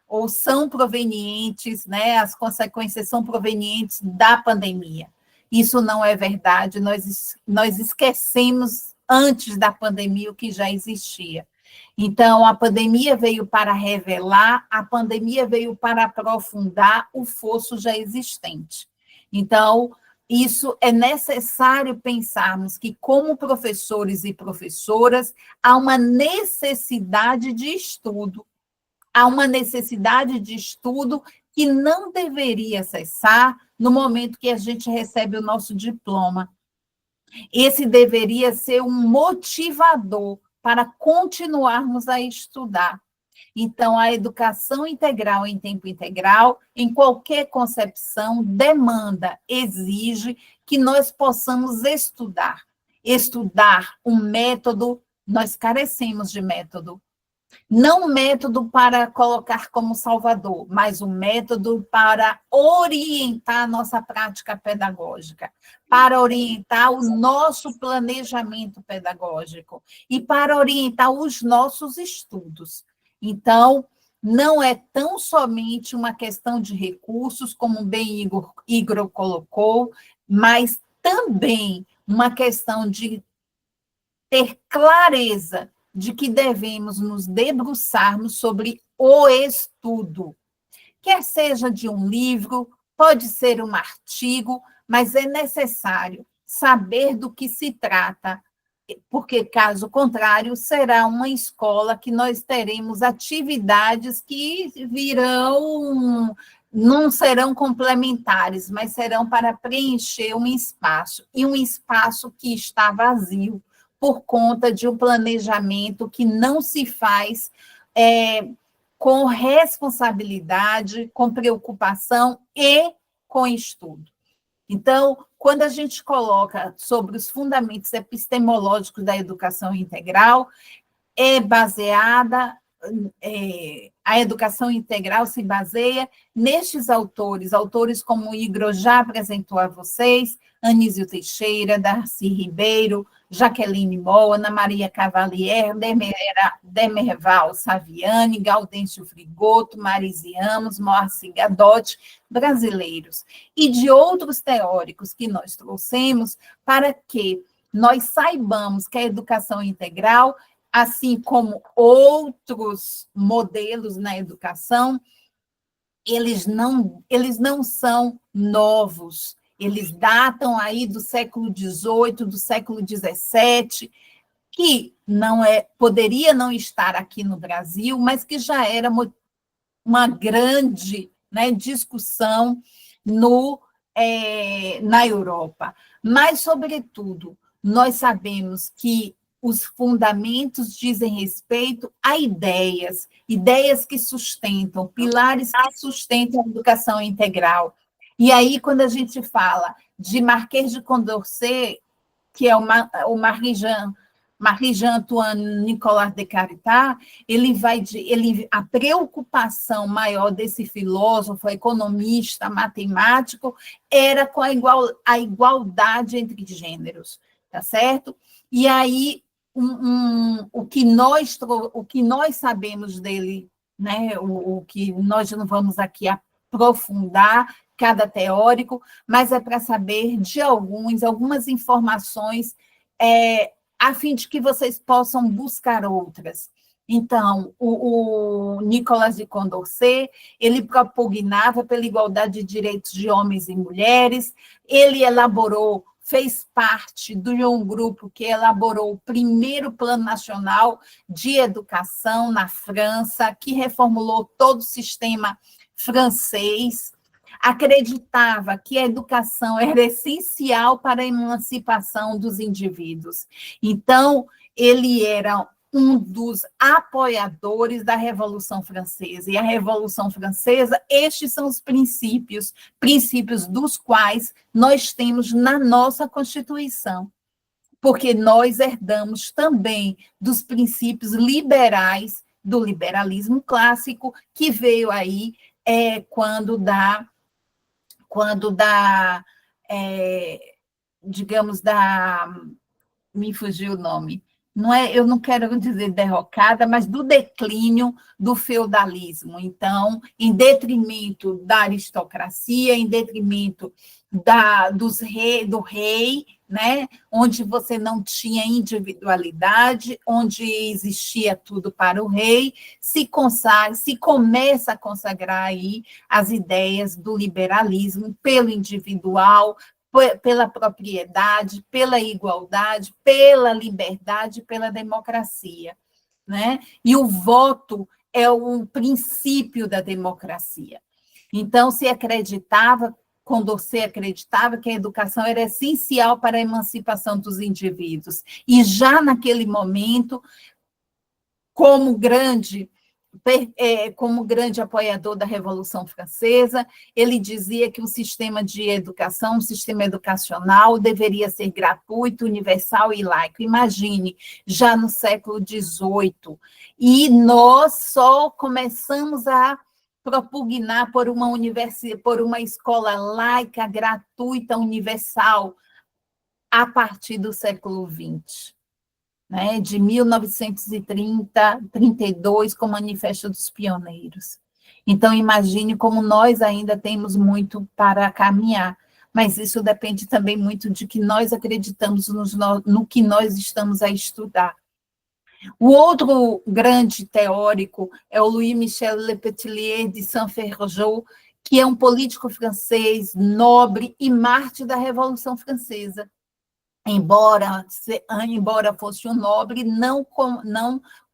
ou são provenientes, né, as consequências são provenientes da pandemia. Isso não é verdade, nós esquecemos antes da pandemia o que já existia. Então, a pandemia veio para revelar, a pandemia veio para aprofundar o fosso já existente. Então, isso é necessário pensarmos que, como professores e professoras, há uma necessidade de estudo. Há uma necessidade de estudo que não deveria cessar no momento que a gente recebe o nosso diploma. Esse deveria ser um motivador para continuarmos a estudar. Então, a educação integral em tempo integral, em qualquer concepção, demanda, exige que nós possamos estudar. Estudar um método, nós carecemos de método. Não um método para colocar como salvador, mas um método para orientar a nossa prática pedagógica, para orientar o nosso planejamento pedagógico e para orientar os nossos estudos. Então, não é tão somente uma questão de recursos, como bem Igor colocou, mas também uma questão de ter clareza de que devemos nos debruçarmos sobre o estudo. Quer seja de um livro, pode ser um artigo, mas é necessário saber do que se trata, porque, caso contrário, será uma escola que nós teremos atividades que não serão complementares, mas serão para preencher um espaço, e um espaço que está vazio, por conta de um planejamento que não se faz com responsabilidade, com preocupação e com estudo. Então, quando a gente coloca sobre os fundamentos epistemológicos da educação integral, a educação integral se baseia nestes autores como Igor já apresentou a vocês, Anísio Teixeira, Darcy Ribeiro, Jaqueline Moll, Ana Maria Cavalier, Demerval Saviani, Gaudêncio Frigoto, Marise Amos, Moacir Gadotti, brasileiros, e de outros teóricos que nós trouxemos para que nós saibamos que a educação integral assim como outros modelos na educação, eles não são novos, eles datam aí do século XVIII, do século XVII, que poderia não estar aqui no Brasil, mas que já era uma grande, né, discussão na Europa. Mas, sobretudo, nós sabemos que os fundamentos dizem respeito a ideias que sustentam, pilares que sustentam a educação integral. E aí, quando a gente fala de Marquês de Condorcet, que é o Marie-Jean Antoine Nicolas Descartes, a preocupação maior desse filósofo, economista, matemático, era com a igualdade entre gêneros, tá certo? E aí, o que nós sabemos dele, né, o que nós não vamos aqui aprofundar, cada teórico, mas é para saber de algumas informações, a fim de que vocês possam buscar outras. Então, o Nicolas de Condorcet, ele propugnava pela igualdade de direitos de homens e mulheres, ele fez parte de um grupo que elaborou o primeiro Plano Nacional de Educação na França, que reformulou todo o sistema francês, acreditava que a educação era essencial para a emancipação dos indivíduos. Então, ele era um dos apoiadores da Revolução Francesa. E a Revolução Francesa, estes são os princípios dos quais nós temos na nossa Constituição, porque nós herdamos também dos princípios liberais do liberalismo clássico, que veio aí digamos, me fugiu o nome, eu não quero dizer derrocada, mas do declínio do feudalismo. Então, em detrimento da aristocracia, em detrimento do rei, né, onde você não tinha individualidade, onde existia tudo para o rei, se começa a consagrar aí as ideias do liberalismo pelo individual, pela propriedade, pela igualdade, pela liberdade, pela democracia, né? E o voto é um princípio da democracia. Então, Condorcet acreditava que a educação era essencial para a emancipação dos indivíduos. E já naquele momento, como grande apoiador da Revolução Francesa, ele dizia que o sistema de educação, o sistema educacional, deveria ser gratuito, universal e laico. Imagine, já no século XVIII, e nós só começamos a propugnar por uma escola laica, gratuita, universal, a partir do século XX. Né, de 1932, com o Manifesto dos Pioneiros. Então, imagine como nós ainda temos muito para caminhar, mas isso depende também muito de que nós acreditamos no que nós estamos a estudar. O outro grande teórico é o Louis-Michel Lepeletier de Saint-Fargeau, que é um político francês nobre e mártir da Revolução Francesa. Embora fosse um nobre, não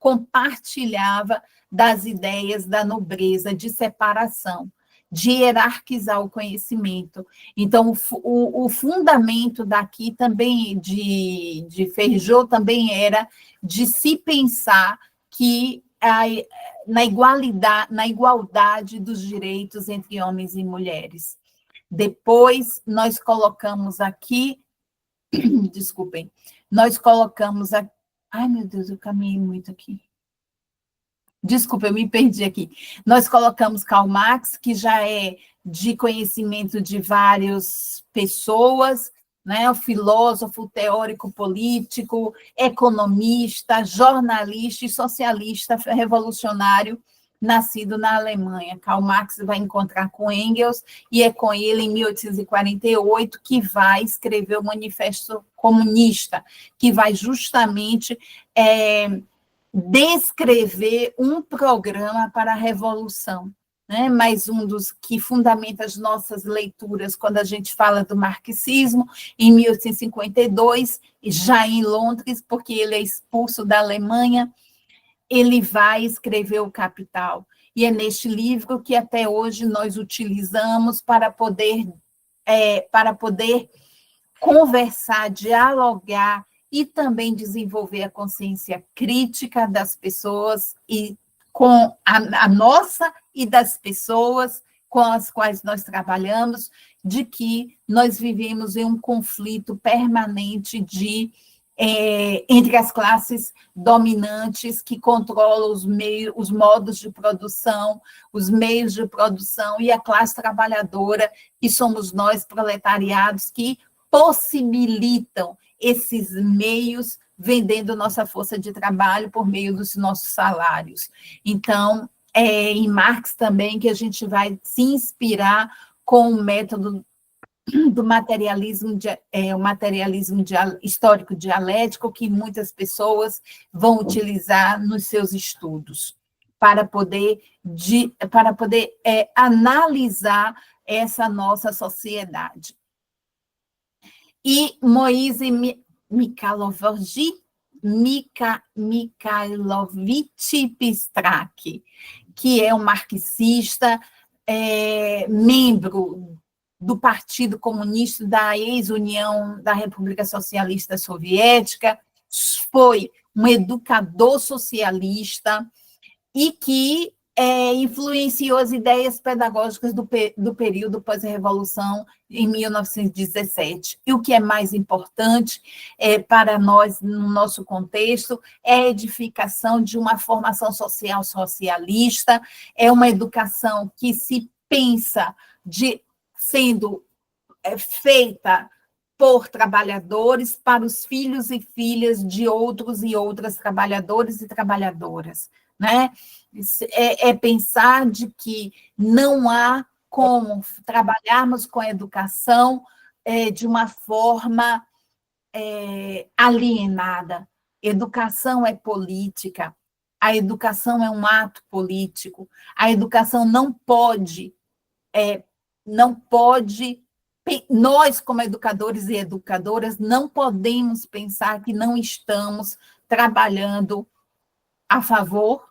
compartilhava das ideias da nobreza, de separação, de hierarquizar o conhecimento. Então, o fundamento daqui também, de Fargeau, também era de se pensar que na igualdade dos direitos entre homens e mulheres. Depois, nós colocamos aqui, desculpem, nós colocamos a... Ai, meu Deus, eu caminhei muito aqui. Desculpa, eu me perdi aqui. Nós colocamos Karl Marx, que já é de conhecimento de várias pessoas, né? O filósofo, teórico político, economista, jornalista e socialista revolucionário, nascido na Alemanha. Karl Marx vai encontrar com Engels, e é com ele, em 1848, que vai escrever o Manifesto Comunista, que vai justamente descrever um programa para a revolução, né? Mais um dos que fundamenta as nossas leituras quando a gente fala do marxismo, em 1852, já em Londres, porque ele é expulso da Alemanha, ele vai escrever o Capital. E é neste livro que até hoje nós utilizamos para poder conversar, dialogar e também desenvolver a consciência crítica das pessoas e com a nossa e das pessoas com as quais nós trabalhamos, de que nós vivemos em um conflito permanente entre as classes dominantes que controlam os modos de produção, os meios de produção, e a classe trabalhadora, que somos nós, proletariados, que possibilitam esses meios, vendendo nossa força de trabalho por meio dos nossos salários. Então, em Marx também que a gente vai se inspirar com o método do materialismo, o materialismo histórico dialético, que muitas pessoas vão utilizar nos seus estudos, para poder analisar essa nossa sociedade. E Moïse Mikhailovich Pistrak, que é um marxista, membro do Partido Comunista da ex-União da República Socialista Soviética, foi um educador socialista e que influenciou as ideias pedagógicas do período pós-revolução em 1917. E o que é mais importante para nós, no nosso contexto, é a edificação de uma formação social socialista, é uma educação que se pensa sendo feita por trabalhadores para os filhos e filhas de outros e outras trabalhadores e trabalhadoras, né? É pensar de que não há como trabalharmos com a educação de uma forma alienada. Educação é política, a educação é um ato político, a educação não pode, nós como educadores e educadoras não podemos pensar que não estamos trabalhando a favor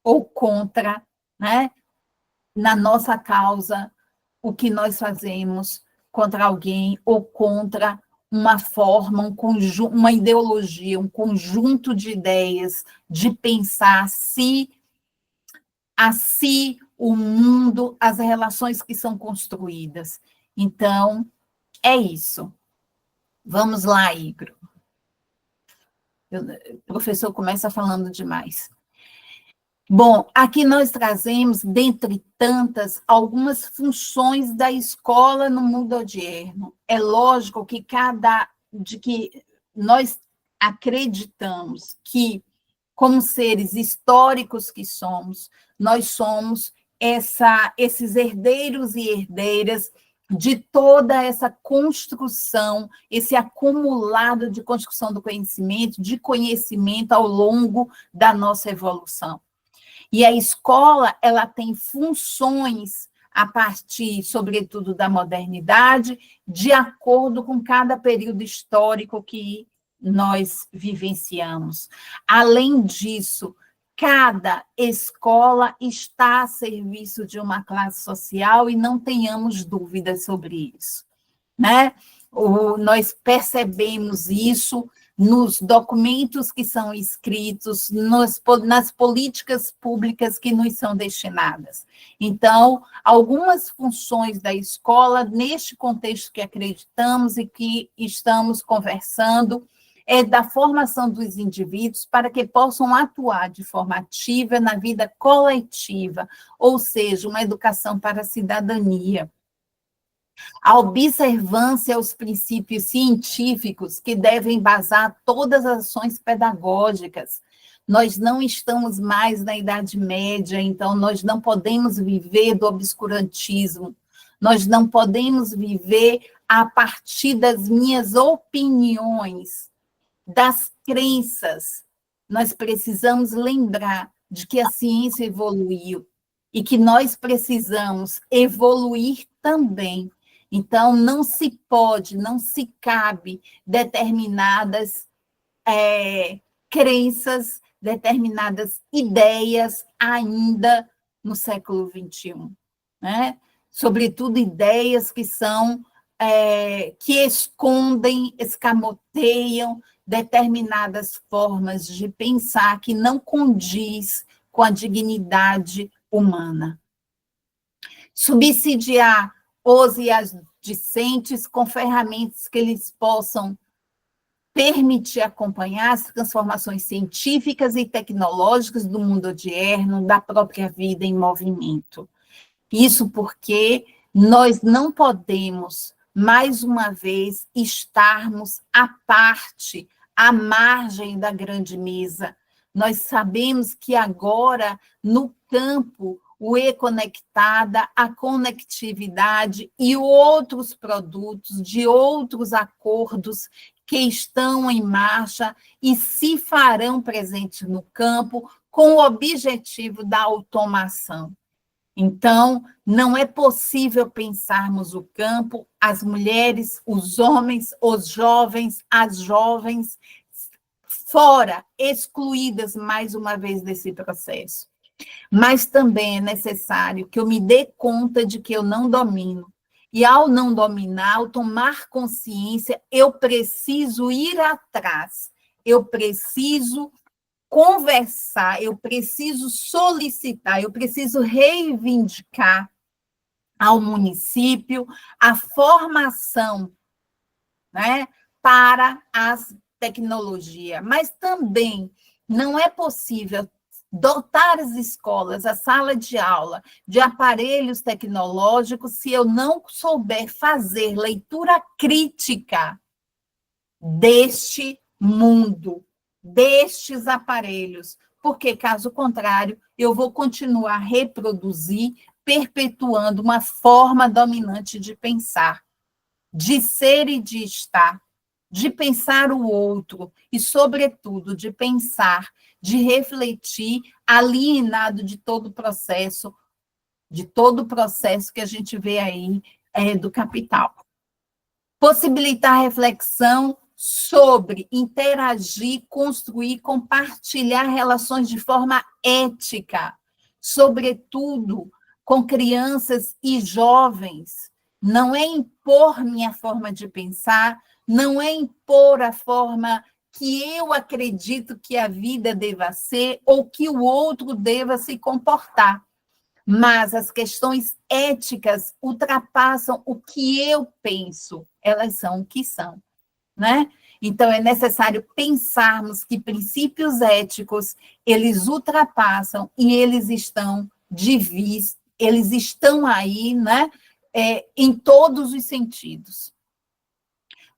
ou contra, né, na nossa causa, o que nós fazemos contra alguém ou contra uma forma, uma ideologia, um conjunto de ideias, de pensar o mundo, as relações que são construídas. Então, é isso. Vamos lá, Igor. O professor começa falando demais. Bom, aqui nós trazemos, dentre tantas, algumas funções da escola no mundo odierno. É lógico que que nós acreditamos que, como seres históricos que somos, nós somos esses herdeiros e herdeiras de toda essa construção, esse acumulado de construção do conhecimento, de conhecimento ao longo da nossa evolução. E a escola, ela tem funções a partir, sobretudo, da modernidade, de acordo com cada período histórico que nós vivenciamos. Além disso, cada escola está a serviço de uma classe social e não tenhamos dúvidas sobre isso, né? Nós percebemos isso nos documentos que são escritos, nas políticas públicas que nos são destinadas. Então, algumas funções da escola, neste contexto que acreditamos e que estamos conversando, é da formação dos indivíduos para que possam atuar de forma ativa na vida coletiva, ou seja, uma educação para a cidadania. A observância aos princípios científicos que devem embasar todas as ações pedagógicas. Nós não estamos mais na Idade Média, então nós não podemos viver do obscurantismo, nós não podemos viver a partir das minhas opiniões, das crenças nós precisamos lembrar de que a ciência evoluiu e que nós precisamos evoluir também. Então, não se pode, não se cabe determinadas crenças, determinadas ideias ainda no século XXI, né? Sobretudo ideias que são, que escondem, escamoteiam determinadas formas de pensar que não condiz com a dignidade humana. Subsidiar os e as discentes com ferramentas que eles possam permitir acompanhar as transformações científicas e tecnológicas do mundo odierno, da própria vida em movimento. Isso porque nós não podemos, mais uma vez, estarmos à parte, à margem da grande mesa. Nós sabemos que agora, no campo, o e-conectada, a conectividade e outros produtos de outros acordos que estão em marcha e se farão presentes no campo com o objetivo da automação. Então, não é possível pensarmos o campo, as mulheres, os homens, os jovens, as jovens, fora, excluídas mais uma vez desse processo. Mas também é necessário que eu me dê conta de que eu não domino. E ao não dominar, ao tomar consciência, eu preciso ir atrás, eu preciso conversar, eu preciso solicitar, eu preciso reivindicar ao município a formação, né, para as tecnologias. Mas também não é possível dotar as escolas, a sala de aula, de aparelhos tecnológicos, se eu não souber fazer leitura crítica deste mundo, destes aparelhos, porque, caso contrário, eu vou continuar a reproduzir, perpetuando uma forma dominante de pensar, de ser e de estar, de pensar o outro e, sobretudo, de pensar, de refletir, alienado de todo o processo que a gente vê aí do capital. Possibilitar reflexão sobre interagir, construir, compartilhar relações de forma ética, sobretudo com crianças e jovens. Não é impor minha forma de pensar, não é impor a forma que eu acredito que a vida deva ser ou que o outro deva se comportar. Mas as questões éticas ultrapassam o que eu penso, elas são o que são, né? Então, é necessário pensarmos que princípios éticos, eles ultrapassam e eles estão eles estão aí, né? Em todos os sentidos.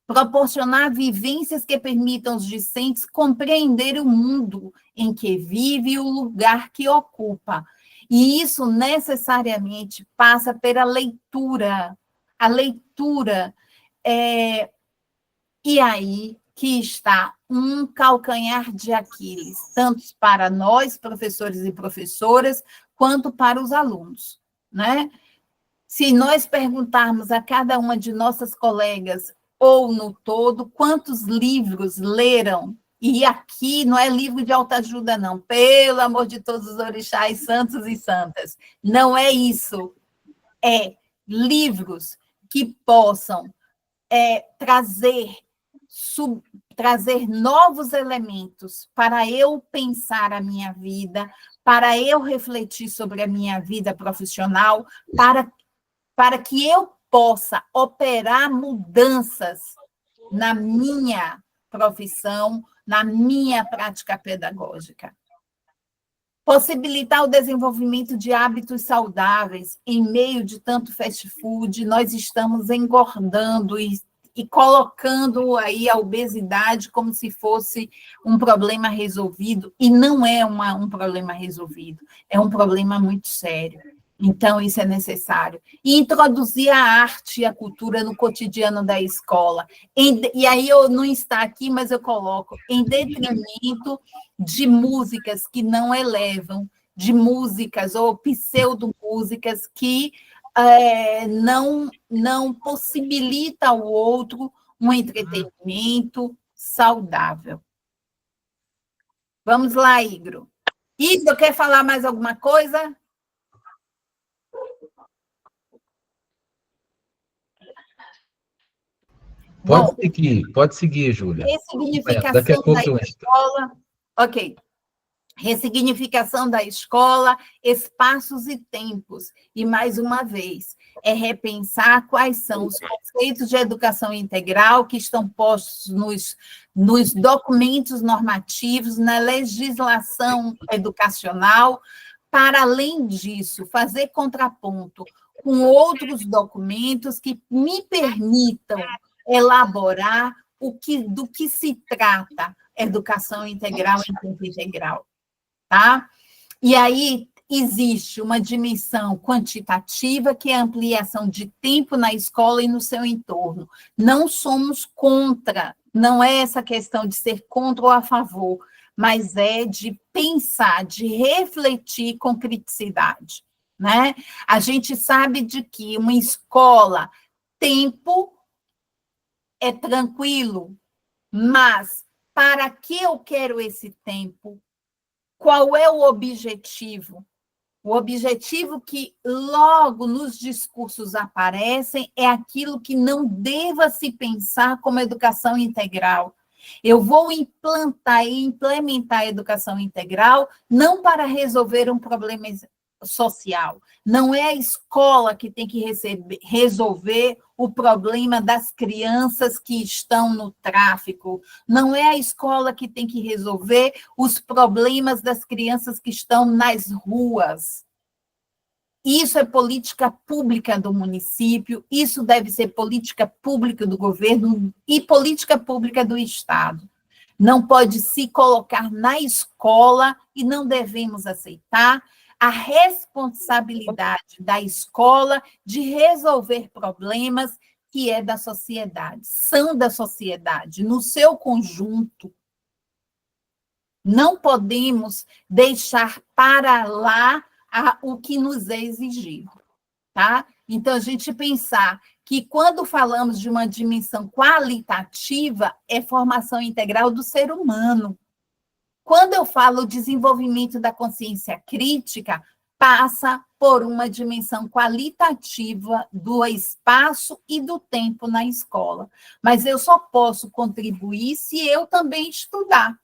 Proporcionar vivências que permitam aos discentes compreender o mundo em que vive e o lugar que ocupa. E isso necessariamente passa pela leitura. A leitura e aí que está um calcanhar de Aquiles, tanto para nós, professores e professoras, quanto para os alunos, né? Se nós perguntarmos a cada uma de nossas colegas, ou no todo, quantos livros leram, e aqui não é livro de autoajuda, não, pelo amor de todos os orixás, santos e santas, não é isso, é livros que possam trazer novos elementos para eu pensar a minha vida, para eu refletir sobre a minha vida profissional, para que eu possa operar mudanças na minha profissão, na minha prática pedagógica. Possibilitar o desenvolvimento de hábitos saudáveis em meio de tanto fast food, nós estamos engordando e colocando aí a obesidade como se fosse um problema resolvido, e não é um problema resolvido, é um problema muito sério. Então, isso é necessário. E introduzir a arte e a cultura no cotidiano da escola. E aí, eu não está aqui, mas eu coloco, em detrimento de músicas que não elevam, de músicas ou pseudo-músicas que não possibilita ao outro um entretenimento saudável. Vamos lá, Igor. Igor, quer falar mais alguma coisa? Pode seguir, Júlia. Daqui a Ressignificação pouco da eu entro. escola. Ok. Ressignificação da escola, espaços e tempos. E, mais uma vez, é repensar quais são os conceitos de educação integral que estão postos nos documentos normativos, na legislação educacional. Para além disso, fazer contraponto com outros documentos que me permitam elaborar do que se trata educação integral em tempo integral. Tá? E aí existe uma dimensão quantitativa, que é a ampliação de tempo na escola e no seu entorno. Não somos contra, não é essa questão de ser contra ou a favor, mas é de pensar, de refletir com criticidade. Né? A gente sabe de que uma escola, tempo é tranquilo, mas para que eu quero esse tempo? Qual é o objetivo? O objetivo que logo nos discursos aparecem é aquilo que não deva se pensar como educação integral. Eu vou implantar e implementar a educação integral não para resolver um problema social. Não é a escola que tem que resolver o problema das crianças que estão no tráfico. Não é a escola que tem que resolver os problemas das crianças que estão nas ruas. Isso é política pública do município, isso deve ser política pública do governo e política pública do Estado. Não pode se colocar na escola e não devemos aceitar a responsabilidade da escola de resolver problemas que é da sociedade, são da sociedade, no seu conjunto. Não podemos deixar para lá o que nos é exigido, tá? Então, a gente pensar que quando falamos de uma dimensão qualitativa, é formação integral do ser humano. Quando eu falo desenvolvimento da consciência crítica, passa por uma dimensão qualitativa do espaço e do tempo na escola. Mas eu só posso contribuir se eu também estudar.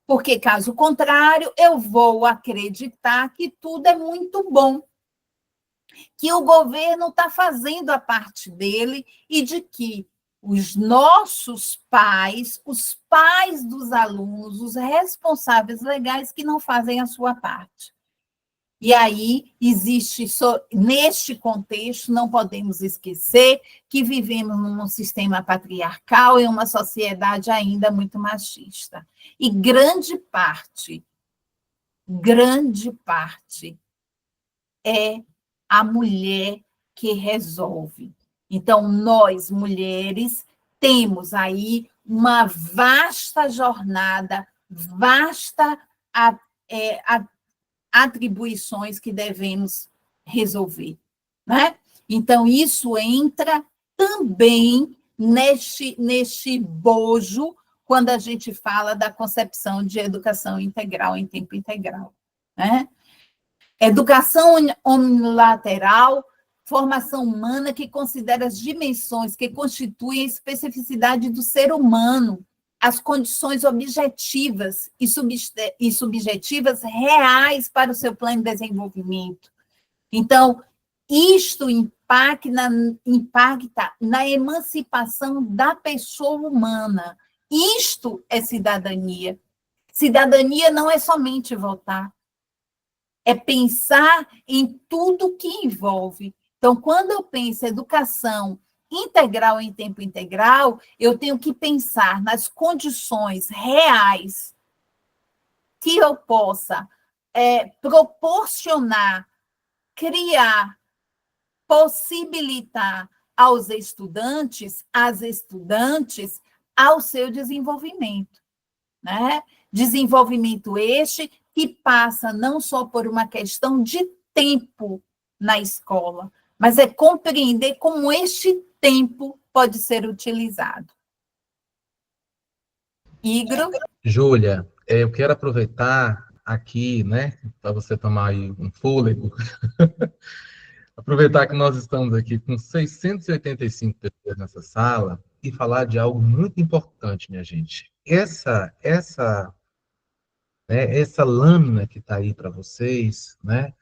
Porque, caso contrário, eu vou acreditar que tudo é muito bom, que o governo está fazendo a parte dele e de que os nossos pais, os pais dos alunos, os responsáveis legais que não fazem a sua parte. E aí existe, neste contexto, não podemos esquecer que vivemos num sistema patriarcal e uma sociedade ainda muito machista. E grande parte é a mulher que resolve. Então, nós, mulheres, temos aí uma vasta jornada, atribuições que devemos resolver. Né? Então, isso entra também neste bojo, quando a gente fala da concepção de educação integral em tempo integral. Né? Educação unilateral, formação humana que considera as dimensões que constituem a especificidade do ser humano, as condições objetivas e subjetivas reais para o seu plano de desenvolvimento. Então, isto impacta na emancipação da pessoa humana. Isto é cidadania. Cidadania não é somente votar, é pensar em tudo que envolve. Então, quando eu penso em educação integral em tempo integral, eu tenho que pensar nas condições reais que eu possa proporcionar criar, possibilitar aos estudantes, às estudantes, ao seu desenvolvimento, né? Desenvolvimento este que passa não só por uma questão de tempo na escola, mas é compreender como este tempo pode ser utilizado. Igro? Júlia, eu quero aproveitar aqui, né, para você tomar aí um fôlego, aproveitar que nós estamos aqui com 685 pessoas nessa sala e falar de algo muito importante, minha gente. Essa lâmina que está aí para vocês, né?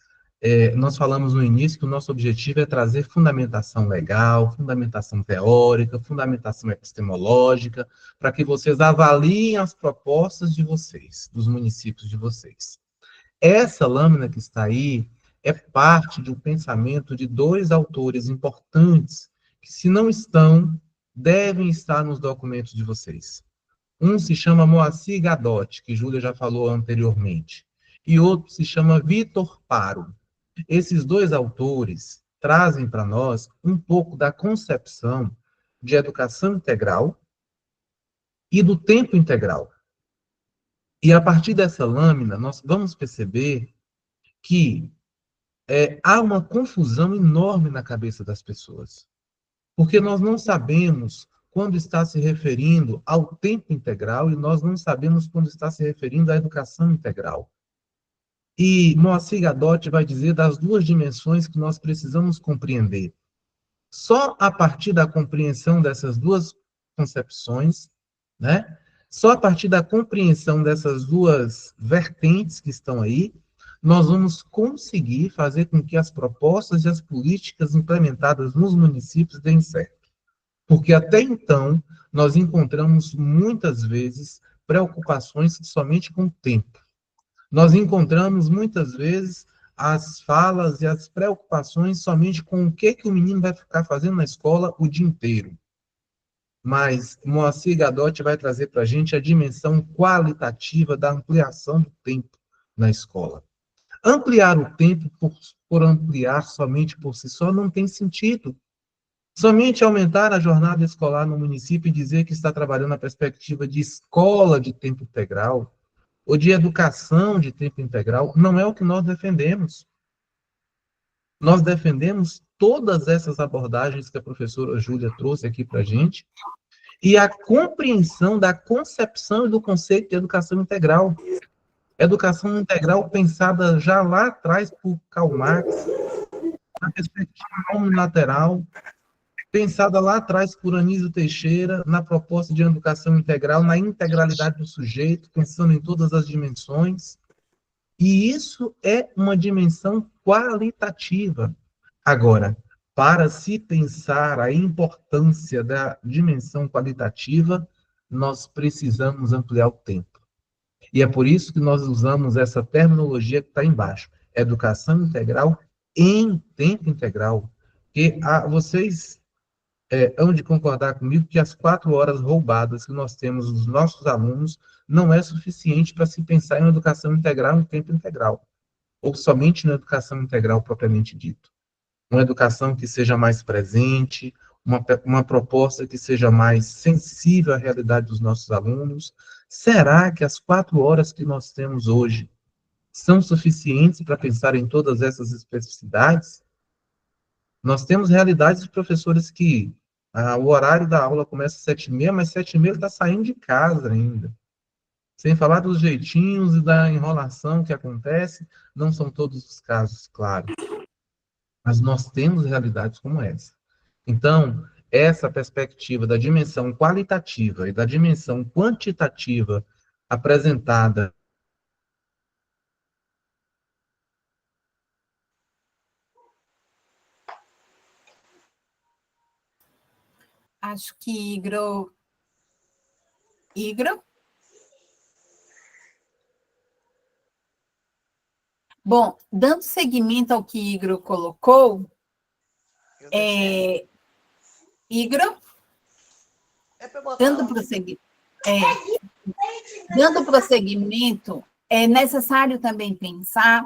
Nós falamos no início que o nosso objetivo é trazer fundamentação legal, fundamentação teórica, fundamentação epistemológica, para que vocês avaliem as propostas de vocês, dos municípios de vocês. Essa lâmina que está aí é parte de um pensamento de dois autores importantes, que, se não estão, devem estar nos documentos de vocês. Um se chama Moacir Gadotti, que Júlia já falou anteriormente, e outro se chama Vitor Paro. Esses dois autores trazem para nós um pouco da concepção de educação integral e do tempo integral. E a partir dessa lâmina, nós vamos perceber que há uma confusão enorme na cabeça das pessoas, porque nós não sabemos quando está se referindo ao tempo integral e nós não sabemos quando está se referindo à educação integral. E Moacir Gadotti vai dizer das duas dimensões que nós precisamos compreender. Só a partir da compreensão dessas duas concepções, né? Só a partir da compreensão dessas duas vertentes que estão aí, nós vamos conseguir fazer com que as propostas e as políticas implementadas nos municípios deem certo. Porque até então, nós encontramos muitas vezes preocupações somente com o tempo. Nós encontramos muitas vezes as falas e as preocupações somente com o que o menino vai ficar fazendo na escola o dia inteiro. Mas Moacir Gadotti vai trazer para a gente a dimensão qualitativa da ampliação do tempo na escola. Ampliar o tempo por ampliar somente por si só não tem sentido. Somente aumentar a jornada escolar no município e dizer que está trabalhando na perspectiva de escola de tempo integral ou de educação de tempo integral não é o que nós defendemos. Nós defendemos todas essas abordagens que a professora Júlia trouxe aqui para a gente e a compreensão da concepção e do conceito de educação integral. Educação integral pensada já lá atrás por Karl Marx, na perspectiva unilateral, pensada lá atrás por Anísio Teixeira, na proposta de educação integral, na integralidade do sujeito, pensando em todas as dimensões. E isso é uma dimensão qualitativa. Agora, para se pensar a importância da dimensão qualitativa, nós precisamos ampliar o tempo. E é por isso que nós usamos essa terminologia que está embaixo, educação integral em tempo integral. Porque vocês hão de concordar comigo que as 4 horas roubadas que nós temos dos nossos alunos não é suficiente para se pensar em educação integral em tempo integral, ou somente na educação integral propriamente dito. Uma educação que seja mais presente, uma proposta que seja mais sensível à realidade dos nossos alunos. Será que as 4 horas que nós temos hoje são suficientes para pensar em todas essas especificidades? Nós temos realidades de professores que o horário da aula começa às 7h30, mas 7h30 ele está saindo de casa ainda. Sem falar dos jeitinhos e da enrolação que acontece, não são todos os casos, claro. Mas nós temos realidades como essa. Então, essa perspectiva da dimensão qualitativa e da dimensão quantitativa apresentada Acho que Igro. Bom, dando seguimento ao que Igro colocou, Igro, dando prosseguimento, é necessário também pensar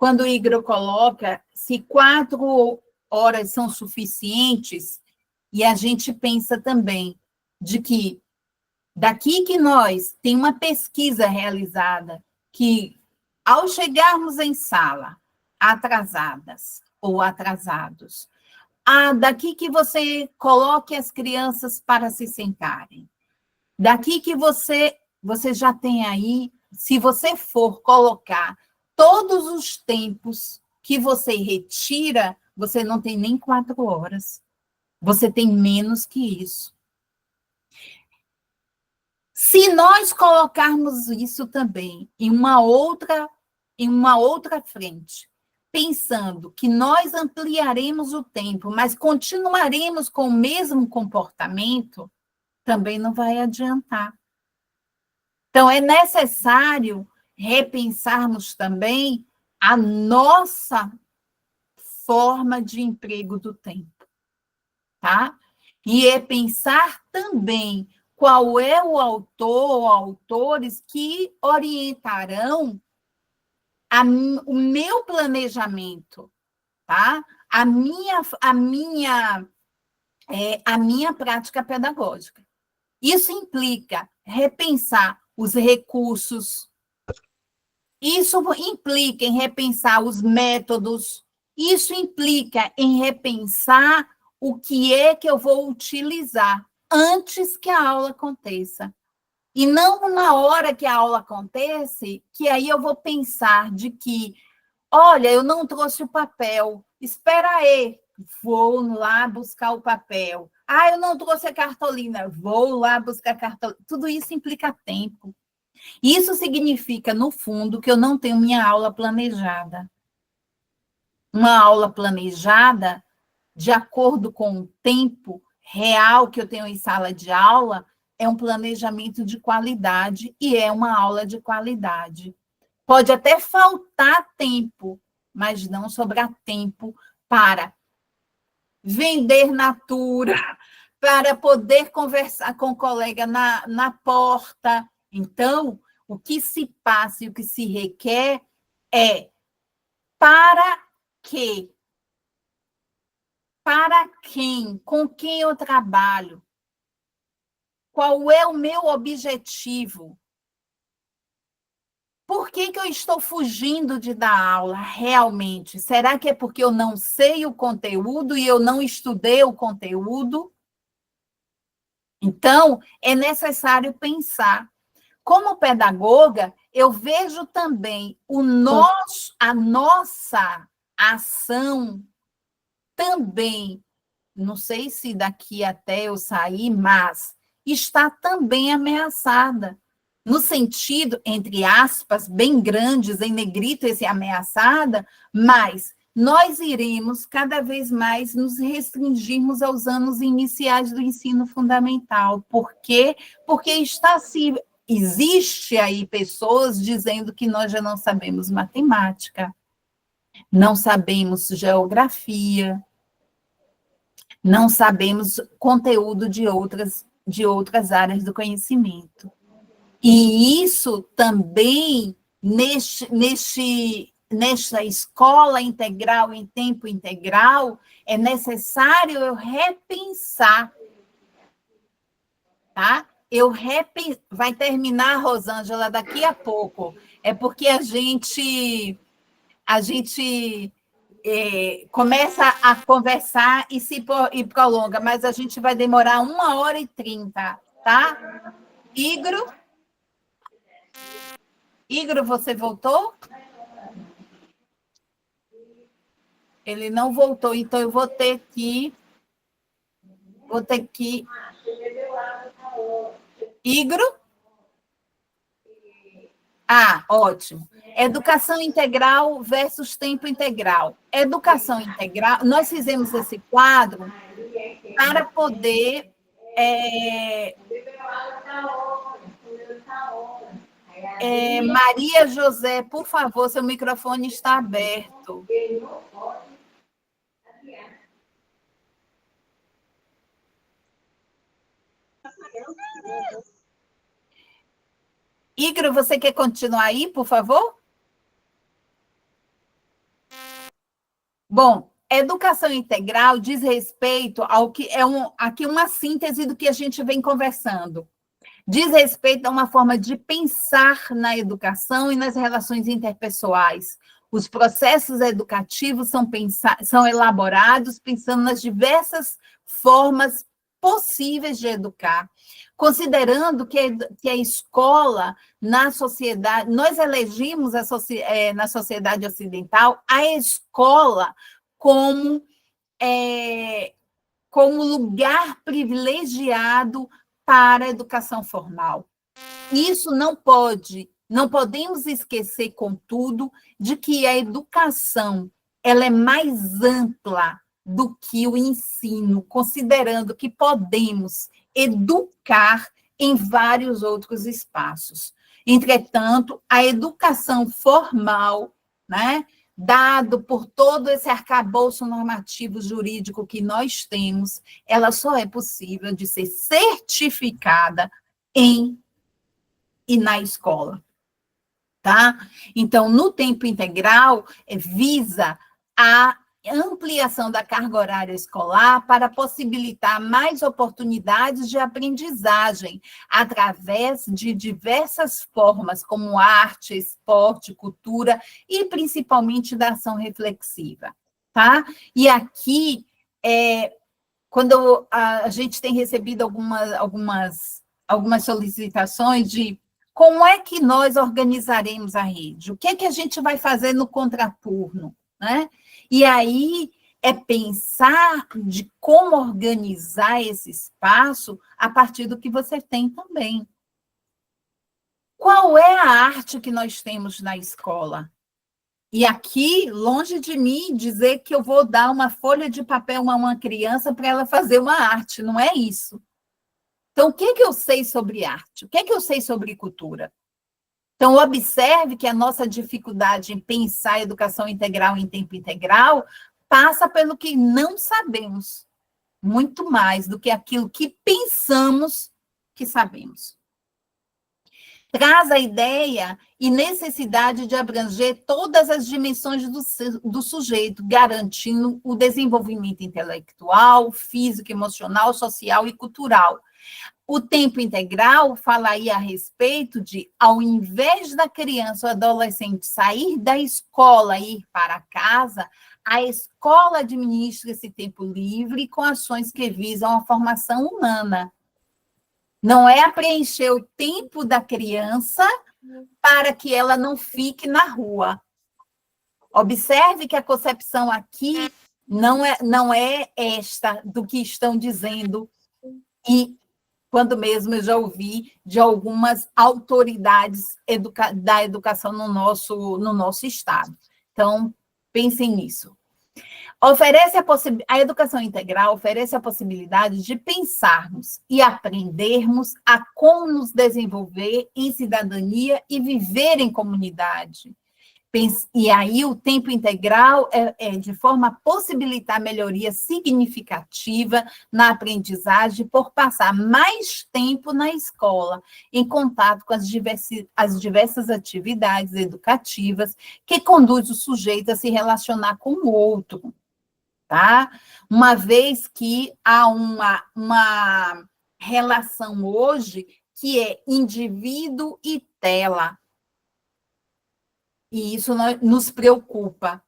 quando o Igor coloca se 4 horas são suficientes, e a gente pensa também de que daqui que nós tem uma pesquisa realizada que ao chegarmos em sala atrasadas ou atrasados, daqui que você coloque as crianças para se sentarem, daqui que você já tem aí, se você for colocar todos os tempos que você retira, você não tem nem 4 horas. Você tem menos que isso. Se nós colocarmos isso também em uma outra frente, pensando que nós ampliaremos o tempo, mas continuaremos com o mesmo comportamento, também não vai adiantar. Então, é necessário repensarmos também a nossa forma de emprego do tempo, tá? E é pensar também qual é o autor ou autores que orientarão o meu planejamento, tá? A minha prática pedagógica. Isso implica repensar os recursos, isso implica em repensar os métodos, isso implica em repensar o que é que eu vou utilizar antes que a aula aconteça. E não na hora que a aula acontece, que aí eu vou pensar de que, olha, eu não trouxe o papel, espera aí, vou lá buscar o papel. Eu não trouxe a cartolina, vou lá buscar a cartolina. Tudo isso implica tempo. Isso significa, no fundo, que eu não tenho minha aula planejada. Uma aula planejada, de acordo com o tempo real que eu tenho em sala de aula, é um planejamento de qualidade e é uma aula de qualidade. Pode até faltar tempo, mas não sobrar tempo para vender natura, para poder conversar com o colega na porta. Então, o que se passa e o que se requer é para quê? Para quem? Com quem eu trabalho? Qual é o meu objetivo? Por que eu estou fugindo de dar aula realmente? Será que é porque eu não sei o conteúdo e eu não estudei o conteúdo? Então, é necessário pensar. Como pedagoga, eu vejo também a nossa ação também, não sei se daqui até eu sair, mas está também ameaçada. No sentido, entre aspas, bem grandes, em negrito esse ameaçada, mas nós iremos cada vez mais nos restringirmos aos anos iniciais do ensino fundamental. Por quê? Porque existe aí pessoas dizendo que nós já não sabemos matemática, não sabemos geografia, não sabemos conteúdo de outras áreas do conhecimento. E isso também, nesta escola integral, em tempo integral, é necessário eu repensar, tá? Vai terminar, Rosângela, daqui a pouco. É porque a gente começa a conversar e prolonga, mas a gente vai demorar 1h30, tá? Igor, você voltou? Ele não voltou, então eu vou ter que... Igor? Ótimo. Educação integral versus tempo integral. Educação integral, nós fizemos esse quadro para poder... Maria José, por favor, seu microfone está aberto. Igor, você quer continuar aí, por favor? Bom, educação integral diz respeito ao que é aqui uma síntese do que a gente vem conversando. Diz respeito a uma forma de pensar na educação e nas relações interpessoais. Os processos educativos são elaborados pensando nas diversas formas possíveis de educar, considerando que a escola, na sociedade, nós elegimos na sociedade ocidental a escola como, como lugar privilegiado para a educação formal. Isso não podemos esquecer, contudo, de que a educação ela é mais ampla do que o ensino, considerando que podemos educar em vários outros espaços. Entretanto, a educação formal, né, dado por todo esse arcabouço normativo jurídico que nós temos, ela só é possível de ser certificada em e na escola, tá? Então, no tempo integral, visa a ampliação da carga horária escolar para possibilitar mais oportunidades de aprendizagem através de diversas formas, como arte, esporte, cultura e principalmente da ação reflexiva, tá? E aqui, quando a gente tem recebido algumas solicitações de como é que nós organizaremos a rede, o que é que a gente vai fazer no contraturno, né? E aí é pensar de como organizar esse espaço a partir do que você tem também. Qual é a arte que nós temos na escola? E aqui, longe de mim dizer que eu vou dar uma folha de papel a uma criança para ela fazer uma arte, não é isso. Então, o que é que eu sei sobre arte? O que é que eu sei sobre cultura? Então, observe que a nossa dificuldade em pensar a educação integral em tempo integral passa pelo que não sabemos, muito mais do que aquilo que pensamos que sabemos. Traz a ideia e necessidade de abranger todas as dimensões do sujeito, garantindo o desenvolvimento intelectual, físico, emocional, social e cultural. O tempo integral fala aí a respeito de, ao invés da criança ou adolescente sair da escola e ir para casa, a escola administra esse tempo livre com ações que visam a formação humana. Não é a preencher o tempo da criança para que ela não fique na rua. Observe que a concepção aqui não é esta do que estão dizendo, e quando mesmo eu já ouvi de algumas autoridades da educação no nosso estado. Então, pensem nisso. A educação integral oferece a possibilidade de pensarmos e aprendermos a como nos desenvolver em cidadania e viver em comunidade. E aí o tempo integral é de forma a possibilitar melhoria significativa na aprendizagem por passar mais tempo na escola, em contato com as diversas atividades educativas que conduz o sujeito a se relacionar com o outro, tá? Uma vez que há uma relação hoje que é indivíduo e tela. E isso nos preocupa,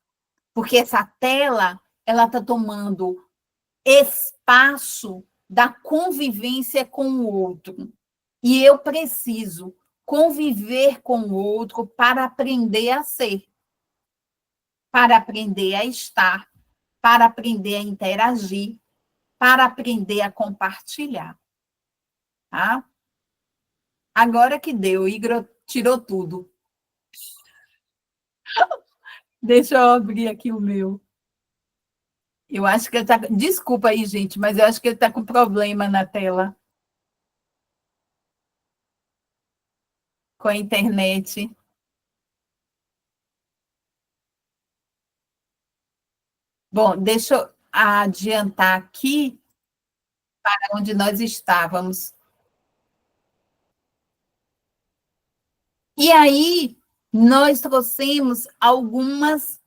porque essa tela ela está tomando espaço da convivência com o outro. E eu preciso conviver com o outro para aprender a ser, para aprender a estar, para aprender a interagir, para aprender a compartilhar. Tá? Agora que deu, Igor tirou tudo. Deixa eu abrir aqui o meu. Eu acho que ele está... Desculpa aí, gente, mas eu acho que ele está com problema na tela. Com a internet. Bom, deixa eu adiantar aqui para onde nós estávamos. E aí, nós trouxemos algumas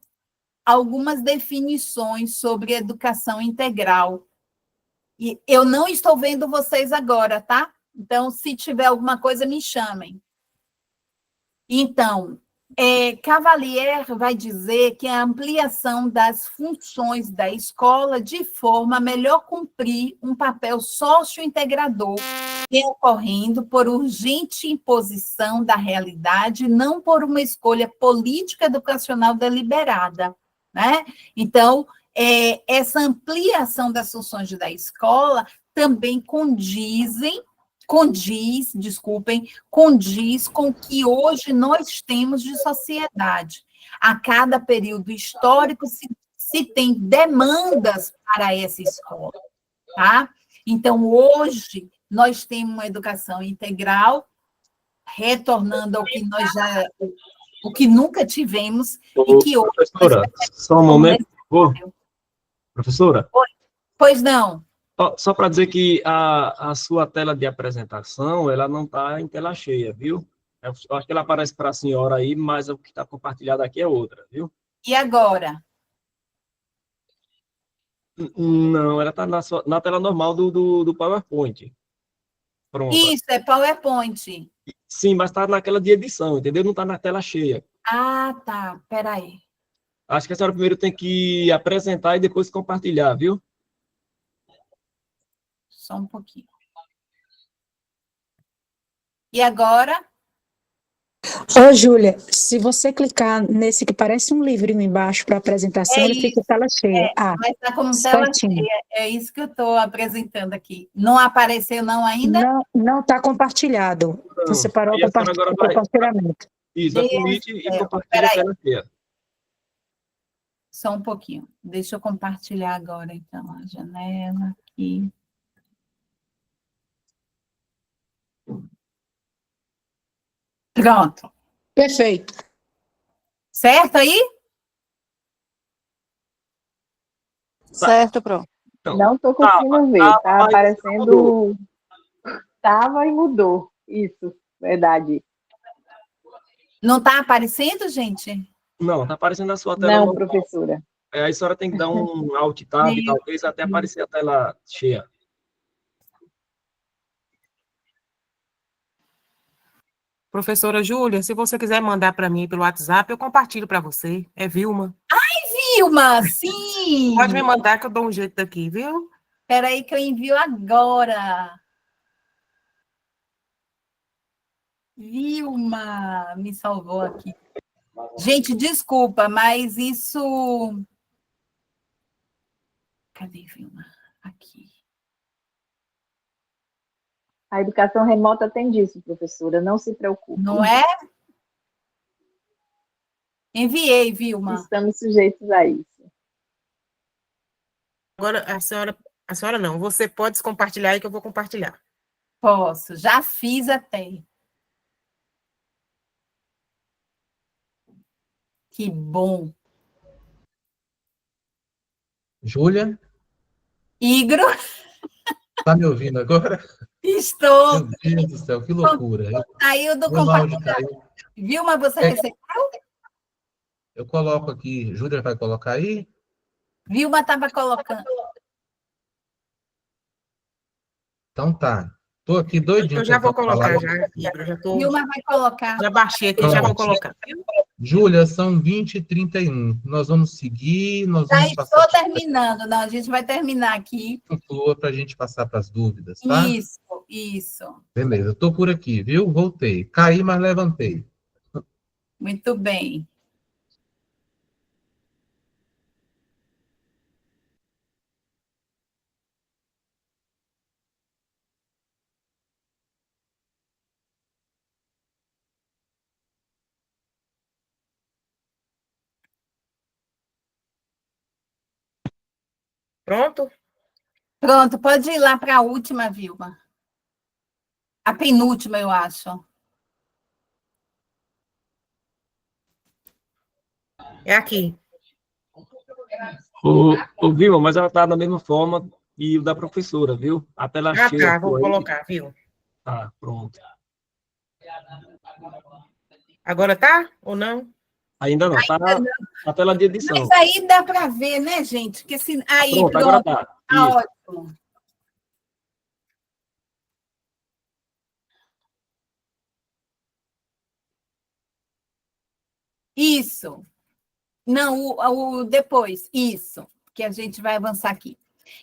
algumas definições sobre educação integral. E eu não estou vendo vocês agora, tá? Então, se tiver alguma coisa, me chamem. Então, Cavalier vai dizer que a ampliação das funções da escola de forma a melhor cumprir um papel sociointegrador, ocorrendo por urgente imposição da realidade, não por uma escolha política educacional deliberada, né? Então, essa ampliação das funções da escola também condiz com o que hoje nós temos de sociedade. A cada período histórico se tem demandas para essa escola, tá? Então, hoje, nós temos uma educação integral, retornando ao que o que nunca tivemos, e que hoje... Professora, só um momento, por favor. Professora? Pois não. Só para dizer que a sua tela de apresentação, ela não está em tela cheia, viu? Eu acho que ela aparece para a senhora aí, mas o que está compartilhado aqui é outra, viu? E agora? Não, ela está na tela normal do PowerPoint. Pronto. Isso, é PowerPoint. Sim, mas está naquela de edição, entendeu? Não está na tela cheia. Ah, tá. Peraí. Acho que a senhora primeiro tem que apresentar e depois compartilhar, viu? Só um pouquinho. E agora? Ô, Júlia, se você clicar nesse que parece um livrinho embaixo para apresentação, ele fica tela cheia. Mas está como tela certinho. cheia. É isso que eu estou apresentando aqui. Não apareceu não ainda? Não está compartilhado. Não. Você parou Aí a senhora agora o compartilhamento. Isso, admite e compartilha a tela cheia. Só um pouquinho. Deixa eu compartilhar agora, então, a janela aqui. Pronto. Perfeito. Certo aí? Certo, pronto. Então, não estou conseguindo ver. Tá aparecendo. Tava e mudou. Isso, verdade. Não está aparecendo, gente? Não, está aparecendo a sua tela Não, normal. professora. Aí a senhora tem que dar um alt tab, talvez, até aparecer a tela cheia. Professora Júlia, se você quiser mandar para mim pelo WhatsApp, eu compartilho para você. É Vilma. Vilma, sim! Pode me mandar que eu dou um jeito daqui, viu? Espera aí que eu envio agora. Vilma, me salvou aqui. Gente, desculpa, mas isso... Cadê Vilma? Aqui. A educação remota tem disso, professora. Não se preocupe. Não é? Enviei, Vilma. Estamos sujeitos a isso. Agora, a senhora não, você pode compartilhar aí que eu vou compartilhar. Posso, já fiz até. Que bom. Júlia, Igro, está me ouvindo agora? estou. Meu Deus do céu, que loucura. Saiu do Meu áudio compartilhar. caiu. Vilma, você recebeu? Eu coloco aqui. Júlia vai colocar aí? Vilma estava colocando. Então tá. Estou aqui doidinho. Eu já vou tentando colocar, falar. Vilma vai colocar. Já baixei aqui, já vou colocar. Júlia, são 20h31. Nós vamos seguir, nós Já vamos estou passar terminando. Não, a gente vai terminar aqui. para a gente passar para as dúvidas, tá? Isso. Beleza, estou por aqui, viu? Voltei. Caí, mas levantei. Muito bem. Pronto? Pronto, pode ir lá para a última, Vilma. A penúltima, eu acho. É aqui. Ô, Vilma, mas ela está da mesma forma e o da professora, viu? A tela cheia. Tá, vou colocar, viu? Tá, pronto. Agora tá ou não? Ainda não, está na tela de edição. Mas aí dá para ver, né, gente? Que se... Aí, Pronto, agora tá. Tá Isso. ótimo. Isso. Não, o depois. Isso. Que a gente vai avançar aqui.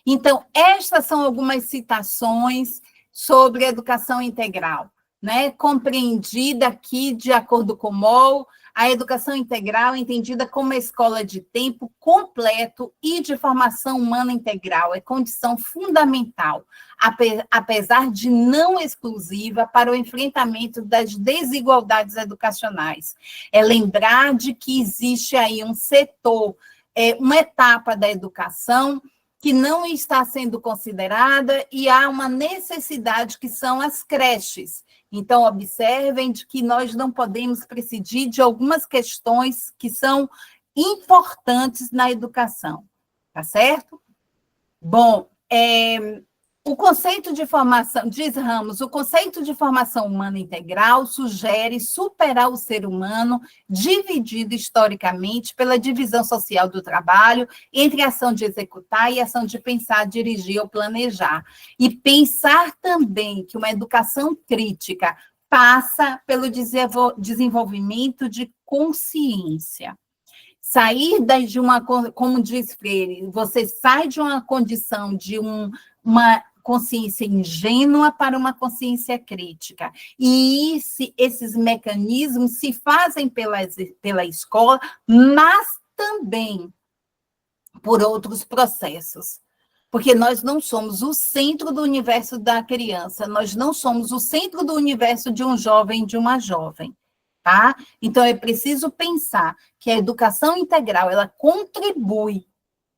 Então, estas são algumas citações sobre educação integral, né? Compreendida aqui, de acordo com Moll, a educação integral é entendida como a escola de tempo completo e de formação humana integral, é condição fundamental, apesar de não exclusiva, para o enfrentamento das desigualdades educacionais. É lembrar de que existe aí um setor, uma etapa da educação que não está sendo considerada e há uma necessidade que são as creches. Então, observem de que nós não podemos prescindir de algumas questões que são importantes na educação, tá certo? Bom, o conceito de formação, diz Ramos, o conceito de formação humana integral sugere superar o ser humano dividido historicamente pela divisão social do trabalho entre a ação de executar e a ação de pensar, dirigir ou planejar. E pensar também que uma educação crítica passa pelo desenvolvimento de consciência. Sair de uma, como diz Freire, você sai de uma condição de uma consciência ingênua para uma consciência crítica. E esses mecanismos se fazem pela escola, mas também por outros processos. Porque nós não somos o centro do universo da criança, nós não somos o centro do universo de um jovem, de uma jovem. Tá? Então, é preciso pensar que a educação integral, ela contribui,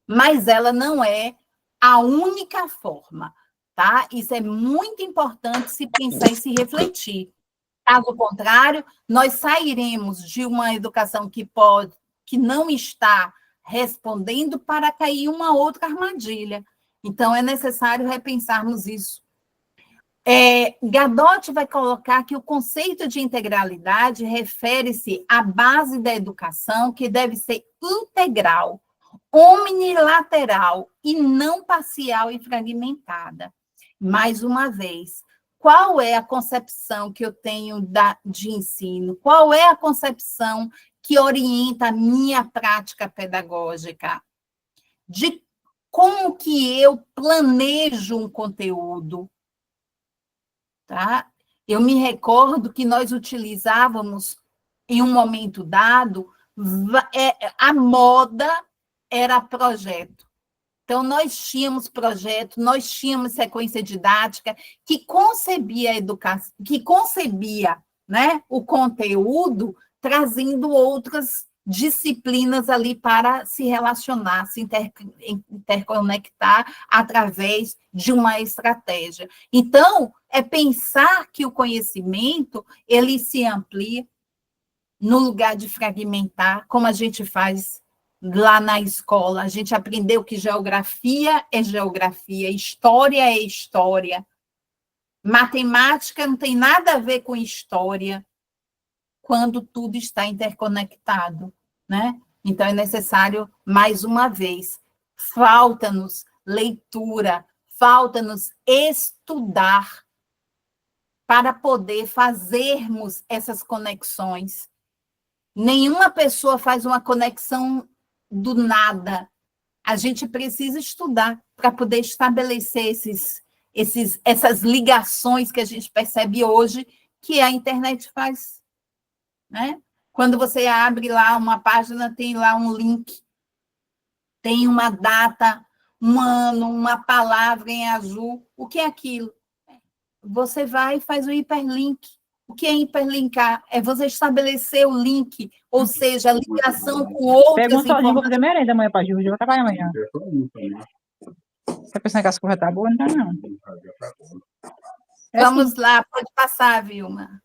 mas ela não é a única forma, tá? Isso é muito importante se pensar e se refletir. Caso contrário, nós sairemos de uma educação que não está respondendo para cair em uma outra armadilha. Então, é necessário repensarmos isso. Gadot vai colocar que o conceito de integralidade refere-se à base da educação, que deve ser integral, omnilateral e não parcial e fragmentada. Mais uma vez, qual é a concepção que eu tenho de ensino? Qual é a concepção que orienta a minha prática pedagógica? De como que eu planejo um conteúdo? Tá? Eu me recordo que nós utilizávamos, em um momento dado, a moda era projeto. Então, nós tínhamos projeto, nós tínhamos sequência didática que concebia a educação, que concebia, né, o conteúdo, trazendo outras disciplinas ali para se relacionar, se interconectar através de uma estratégia. Então, é pensar que o conhecimento, ele se amplia no lugar de fragmentar, como a gente faz lá na escola. A gente aprendeu que geografia é geografia, história é história, matemática não tem nada a ver com história, quando tudo está interconectado, né? Então, é necessário, mais uma vez, falta-nos leitura, falta-nos estudar para poder fazermos essas conexões. Nenhuma pessoa faz uma conexão do nada. A gente precisa estudar para poder estabelecer essas ligações que a gente percebe hoje que a internet faz. Né? Quando você abre lá uma página, tem lá um link, tem uma data, um ano, uma palavra em azul. O que é aquilo? Você vai e faz o hiperlink. O que é hiperlinkar? É você estabelecer o link, ou seja, a ligação com outras Pega um sozinho, vou informações. fazer merenda amanhã para Júlia, vou trabalhar amanhã. Você pensa que as coisas tá boa? Não tá, não. Vamos lá, pode passar, Vilma.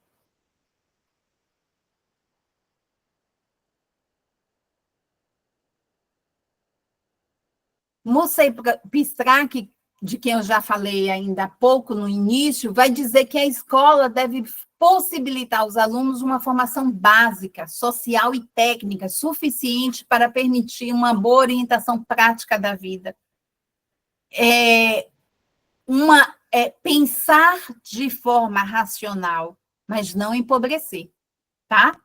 Musei Pistrak de quem eu já falei ainda há pouco no início, vai dizer que a escola deve possibilitar aos alunos uma formação básica, social e técnica, suficiente para permitir uma boa orientação prática da vida. Pensar de forma racional, mas não empobrecer, tá?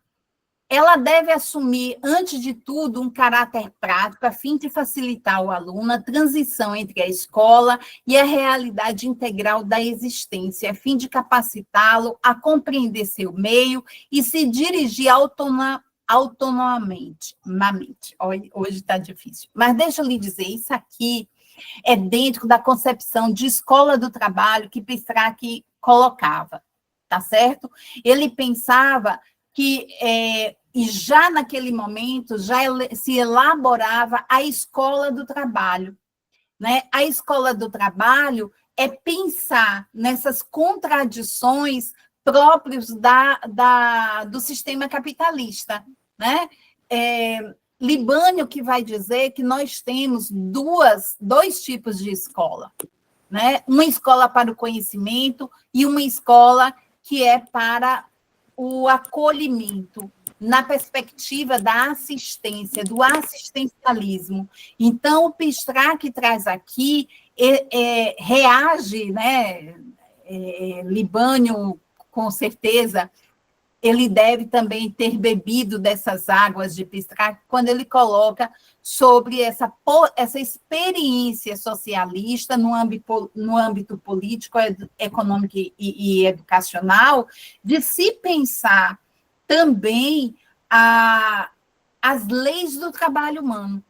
Ela deve assumir, antes de tudo, um caráter prático, a fim de facilitar ao aluno a transição entre a escola e a realidade integral da existência, a fim de capacitá-lo a compreender seu meio e se dirigir autonomamente. Hoje está difícil. Mas deixa eu lhe dizer, isso aqui é dentro da concepção de escola do trabalho que Petrarch colocava, tá certo? Ele pensava que, e já naquele momento, já se elaborava a escola do trabalho, né? A escola do trabalho é pensar nessas contradições próprias do sistema capitalista, né? Libânio que vai dizer que nós temos dois tipos de escola, né? Uma escola para o conhecimento e uma escola que é para o acolhimento, na perspectiva da assistência, do assistencialismo. Então, o Petrarch traz aqui, reage, né? Libânio, com certeza, ele deve também ter bebido dessas águas de Petrarch quando ele coloca sobre essa experiência socialista no âmbito político, econômico e educacional, de se pensar também as leis do trabalho humano,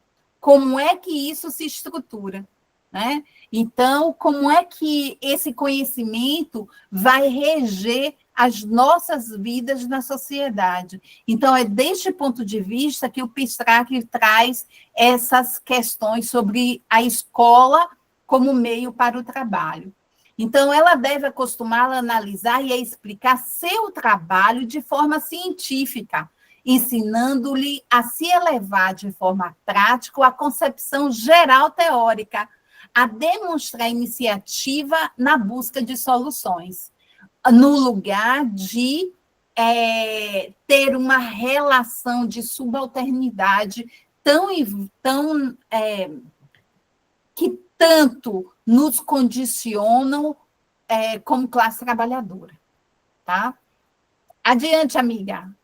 como é que isso se estrutura, né? Então, como é que esse conhecimento vai reger as nossas vidas na sociedade? Então, é deste ponto de vista que o Petrarch traz essas questões sobre a escola como meio para o trabalho. Então, ela deve acostumar a analisar e a explicar seu trabalho de forma científica, ensinando-lhe a se elevar de forma prática à concepção geral teórica, a demonstrar iniciativa na busca de soluções, no lugar de ter uma relação de subalternidade que tanto nos condicionam como classe trabalhadora. Tá? Adiante, amiga.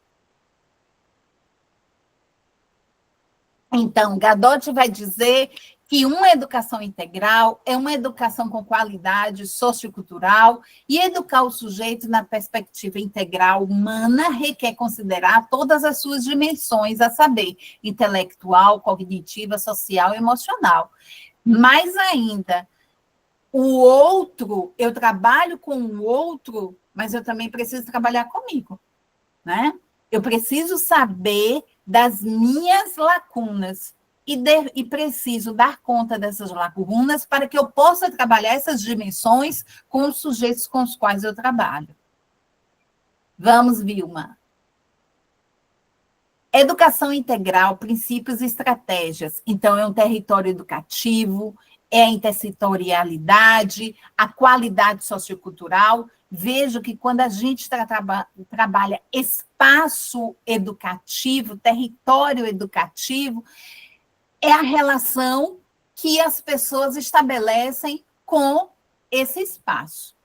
Então, Gadotti vai dizer que uma educação integral é uma educação com qualidade sociocultural e educar o sujeito na perspectiva integral humana requer considerar todas as suas dimensões, a saber, intelectual, cognitiva, social e emocional. Mais ainda, o outro, eu trabalho com o outro, mas eu também preciso trabalhar comigo, né? Eu preciso saber das minhas lacunas e preciso dar conta dessas lacunas para que eu possa trabalhar essas dimensões com os sujeitos com os quais eu trabalho. Vamos, Vilma. Educação integral, princípios e estratégias. Então, é um território educativo, é a intersetorialidade, a qualidade sociocultural. Vejo que quando a gente trabalha espaço educativo, território educativo, é a relação que as pessoas estabelecem com esse espaço.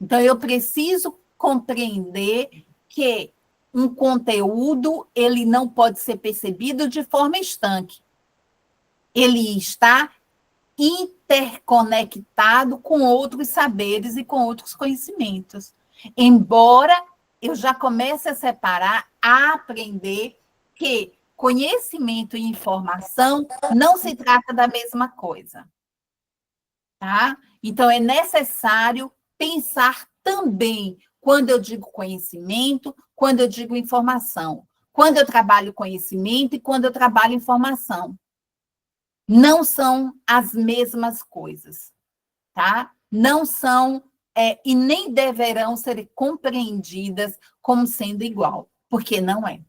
Então, eu preciso compreender que um conteúdo, ele não pode ser percebido de forma estanque. Ele está interconectado com outros saberes e com outros conhecimentos. Embora eu já comece a separar, a aprender que conhecimento e informação não se trata da mesma coisa. Tá? Então, é necessário pensar também quando eu digo conhecimento, quando eu digo informação, quando eu trabalho conhecimento e quando eu trabalho informação. Não são as mesmas coisas, tá? Não são, e nem deverão ser compreendidas como sendo igual, porque não é.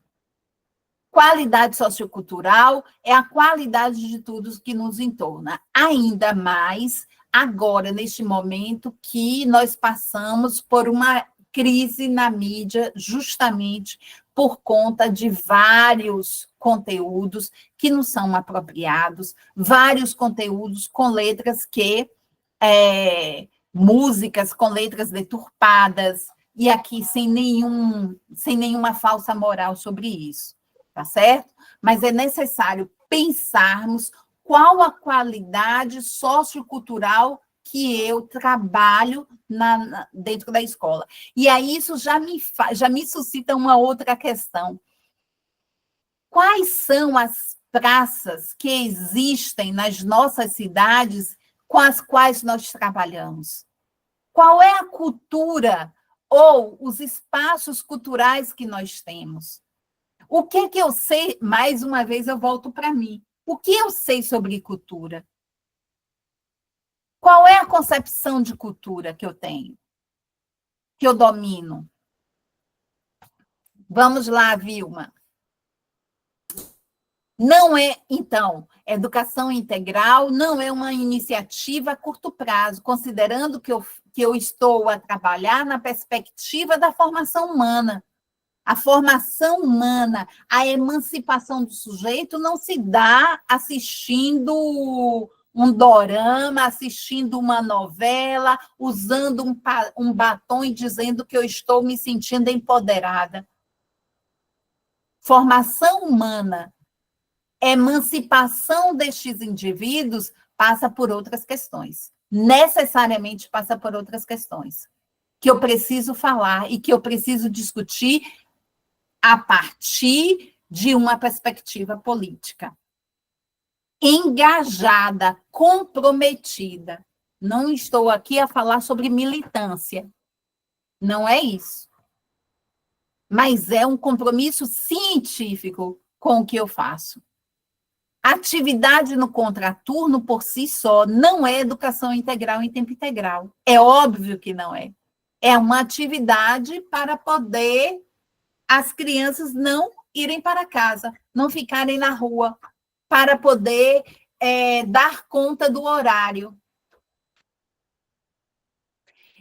Qualidade sociocultural é a qualidade de tudo que nos entorna, ainda mais agora, neste momento, que nós passamos por uma crise na mídia, justamente por conta de vários conteúdos que não são apropriados, vários conteúdos com letras músicas com letras deturpadas, e aqui sem nenhuma falsa moral sobre isso, tá certo? Mas é necessário pensarmos qual a qualidade sociocultural que eu trabalho dentro da escola. E aí isso já me suscita uma outra questão. Quais são as praças que existem nas nossas cidades com as quais nós trabalhamos? Qual é a cultura ou os espaços culturais que nós temos? O que eu sei? Mais uma vez eu volto para mim. O que eu sei sobre cultura? Qual é a concepção de cultura que eu tenho? Que eu domino? Vamos lá, Vilma. Não é, então, educação integral não é uma iniciativa a curto prazo, considerando que eu estou a trabalhar na perspectiva da formação humana. A formação humana, a emancipação do sujeito não se dá assistindo um dorama, assistindo uma novela, usando um batom e dizendo que eu estou me sentindo empoderada. Formação humana, emancipação destes indivíduos passa por outras questões. Necessariamente passa por outras questões. Que eu preciso falar e que eu preciso discutir a partir de uma perspectiva política. Engajada, comprometida. Não estou aqui a falar sobre militância. Não é isso. Mas é um compromisso científico com o que eu faço. Atividade no contraturno, por si só, não é educação integral em tempo integral. É óbvio que não é. É uma atividade para poder as crianças não irem para casa, não ficarem na rua, para poder dar conta do horário.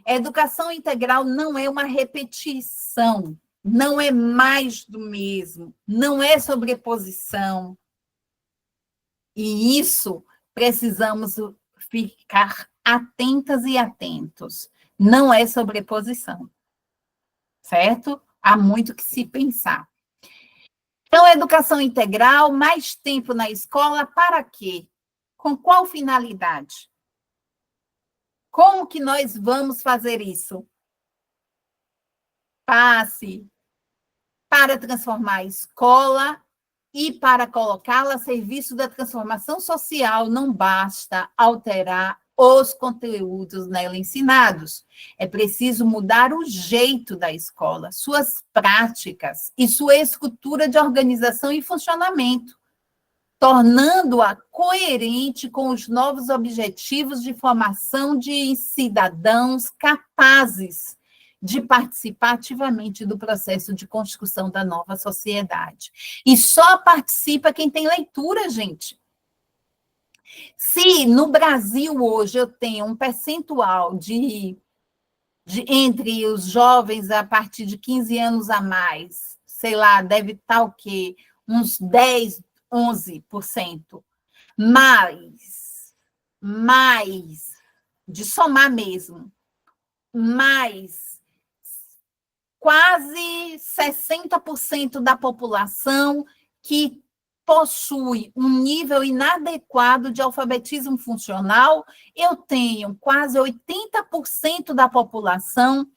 A educação integral não é uma repetição, não é mais do mesmo, não é sobreposição. E isso precisamos ficar atentas e atentos. Não é sobreposição, certo? Há muito que se pensar. Então, a educação integral, mais tempo na escola, para quê? Com qual finalidade? Como que nós vamos fazer isso? Passe para transformar a escola e para colocá-la a serviço da transformação social. Não basta alterar os conteúdos nela ensinados. É preciso mudar o jeito da escola, suas práticas e sua estrutura de organização e funcionamento, tornando-a coerente com os novos objetivos de formação de cidadãos capazes de participar ativamente do processo de construção da nova sociedade. E só participa quem tem leitura, gente. Se no Brasil hoje eu tenho um percentual entre os jovens a partir de 15 anos a mais, sei lá, deve estar o quê? Uns 10, 11%. Mais, de somar mesmo, mais quase 60% da população que possui um nível inadequado de alfabetismo funcional, eu tenho quase 80% da população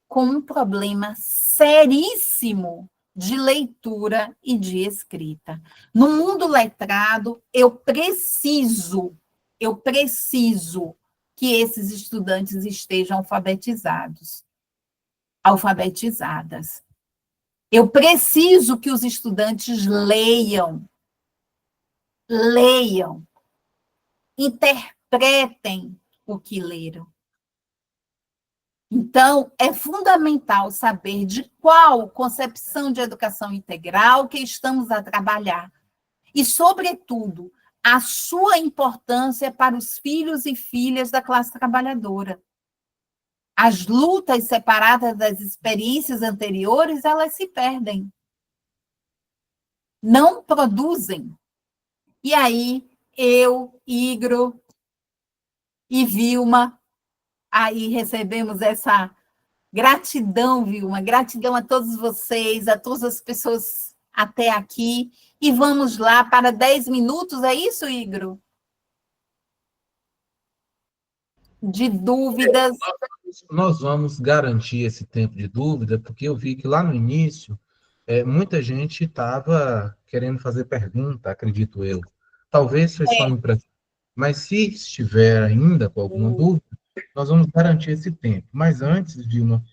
com um problema seríssimo de leitura e de escrita. No mundo letrado, eu preciso que esses estudantes estejam alfabetizadas. Eu preciso que os estudantes leiam, interpretem o que leram. Então, é fundamental saber de qual concepção de educação integral que estamos a trabalhar. E, sobretudo, a sua importância para os filhos e filhas da classe trabalhadora. As lutas separadas das experiências anteriores, elas se perdem. Não produzem. E aí, eu, Igro e Vilma, aí recebemos essa gratidão, Vilma, gratidão a todos vocês, a todas as pessoas até aqui, e vamos lá para 10 minutos, é isso, Igro? De dúvidas. Nós vamos garantir esse tempo de dúvida, porque eu vi que lá no início, muita gente estava querendo fazer pergunta, acredito eu. Talvez foi só impressão, mas se estiver ainda com alguma dúvida, nós vamos garantir esse tempo. Mas antes, Vilma,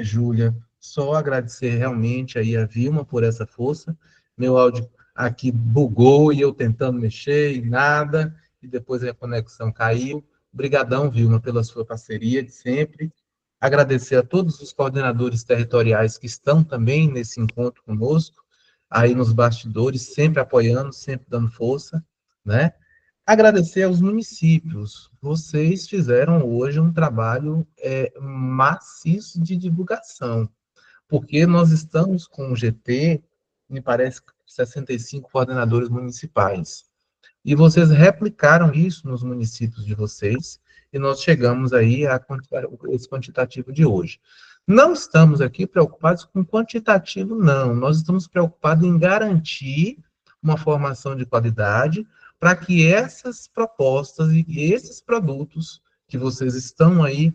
Júlia, só agradecer realmente aí a Vilma por essa força. Meu áudio aqui bugou e eu tentando mexer e nada, e depois a conexão caiu. Obrigadão, Vilma, pela sua parceria de sempre. Agradecer a todos os coordenadores territoriais que estão também nesse encontro conosco, aí nos bastidores, sempre apoiando, sempre dando força, né? Agradecer aos municípios. Vocês fizeram hoje um trabalho maciço de divulgação, porque nós estamos com o GT, me parece, 65 coordenadores municipais. E vocês replicaram isso nos municípios de vocês, e nós chegamos aí a esse quantitativo de hoje. Não estamos aqui preocupados com quantitativo, não. Nós estamos preocupados em garantir uma formação de qualidade para que essas propostas e esses produtos que vocês estão aí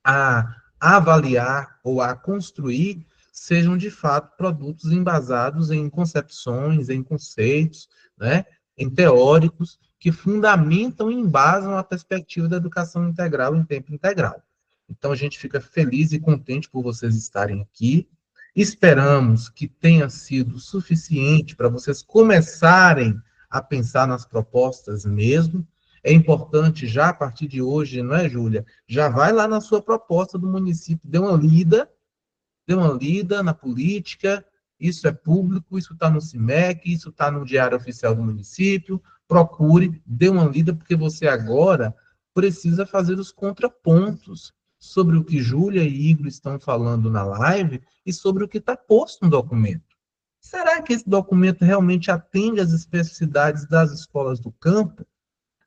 a avaliar ou a construir sejam, de fato, produtos embasados em concepções, em conceitos, né, em teóricos, que fundamentam e embasam a perspectiva da educação integral em tempo integral. Então, a gente fica feliz e contente por vocês estarem aqui. Esperamos que tenha sido suficiente para vocês começarem a pensar nas propostas mesmo. É importante já, a partir de hoje, não é, Júlia? Já vai lá na sua proposta do município, dê uma lida na política, isso é público, isso está no CIMEC, isso está no Diário Oficial do Município, procure, dê uma lida, porque você agora precisa fazer os contrapontos sobre o que Júlia e Igor estão falando na live e sobre o que está posto no documento. Será que esse documento realmente atende às especificidades das escolas do campo?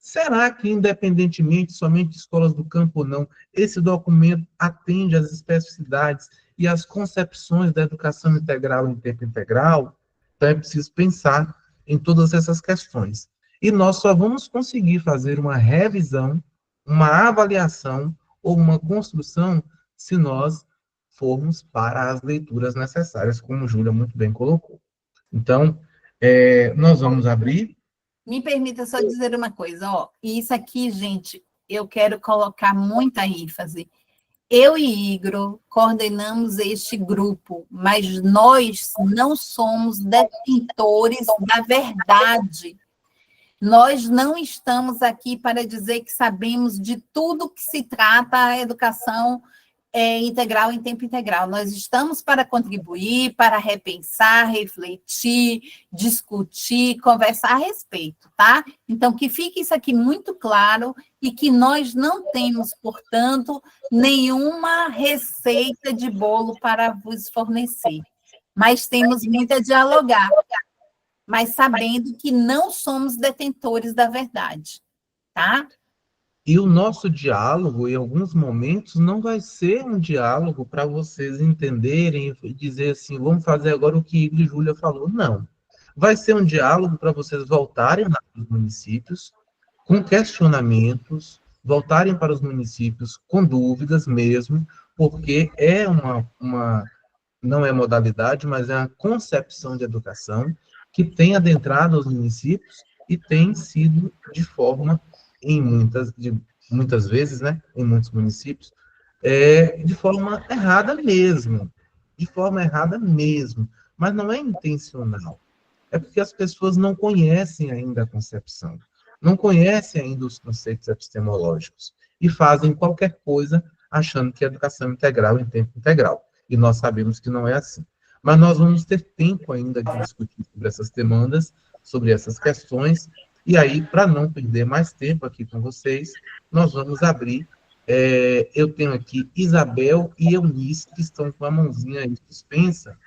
Será que, independentemente somente de escolas do campo ou não, esse documento atende às especificidades e às concepções da educação integral em tempo integral? Então, é preciso pensar em todas essas questões. E nós só vamos conseguir fazer uma revisão, uma avaliação ou uma construção se nós formos para as leituras necessárias, como Júlia muito bem colocou. Então, nós vamos abrir. Me permita só dizer uma coisa, ó. Isso aqui, gente, eu quero colocar muita ênfase. Eu e Igor coordenamos este grupo, mas nós não somos detentores da verdade. Nós não estamos aqui para dizer que sabemos de tudo que se trata a educação integral em tempo integral. Nós estamos para contribuir, para repensar, refletir, discutir, conversar a respeito, tá? Então, que fique isso aqui muito claro e que nós não temos, portanto, nenhuma receita de bolo para vos fornecer. Mas temos muito a dialogar, mas sabendo que não somos detentores da verdade, tá? E o nosso diálogo, em alguns momentos, não vai ser um diálogo para vocês entenderem e dizer assim, vamos fazer agora o que Igor e Júlia falou. Não. Vai ser um diálogo para vocês voltarem lá para os municípios com questionamentos, voltarem para os municípios com dúvidas mesmo, porque é não é modalidade, mas é uma concepção de educação que tem adentrado os municípios e tem sido de forma muitas vezes, né, em muitos municípios, de forma errada mesmo, mas não é intencional, é porque as pessoas não conhecem ainda a concepção, não conhecem ainda os conceitos epistemológicos, e fazem qualquer coisa achando que é educação integral em tempo integral, e nós sabemos que não é assim. Mas nós vamos ter tempo ainda de discutir sobre essas demandas, sobre essas questões, E aí, para não perder mais tempo aqui com vocês, nós vamos abrir. Eu tenho aqui Isabel e Eunice, que estão com a mãozinha aí suspensa,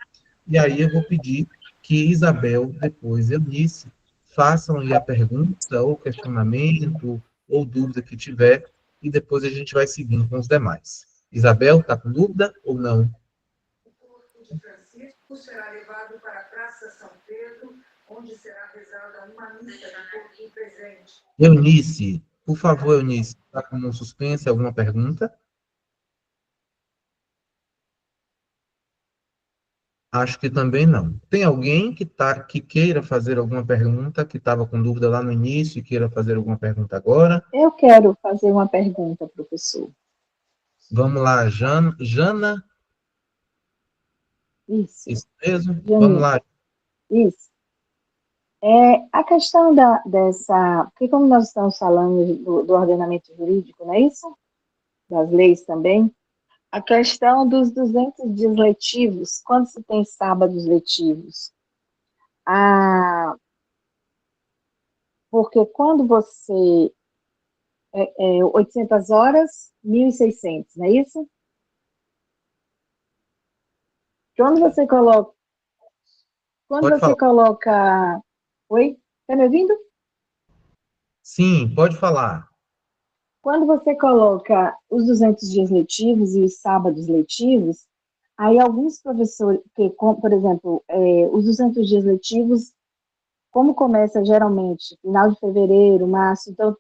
e aí eu vou pedir que Isabel, depois Eunice, façam aí a pergunta, ou questionamento, ou dúvida que tiver, e depois a gente vai seguindo com os demais. Isabel, está com dúvida ou não? De Francisco será levado para a Praça São Pedro, onde será rezada uma missa do povo presente. Eunice, por favor, Eunice, está com um suspense, alguma pergunta? Acho que também não. Tem alguém que queira fazer alguma pergunta, que estava com dúvida lá no início e queira fazer alguma pergunta agora? Eu quero fazer uma pergunta, professor. Vamos lá, Jana, Isso, isso mesmo? Jani, Vamos lá. isso. A questão porque como nós estamos falando do ordenamento jurídico, não é isso? Das leis também, a questão dos 200 dias letivos, quando se tem sábados letivos, porque quando você, 800 horas, 1.600, não é isso? Quando você coloca, Pode falar. oi, tá me ouvindo? Sim, pode falar. Quando você coloca os 200 dias letivos e os sábados letivos, aí alguns professores, por exemplo, os 200 dias letivos, como começa geralmente final de fevereiro, março, então,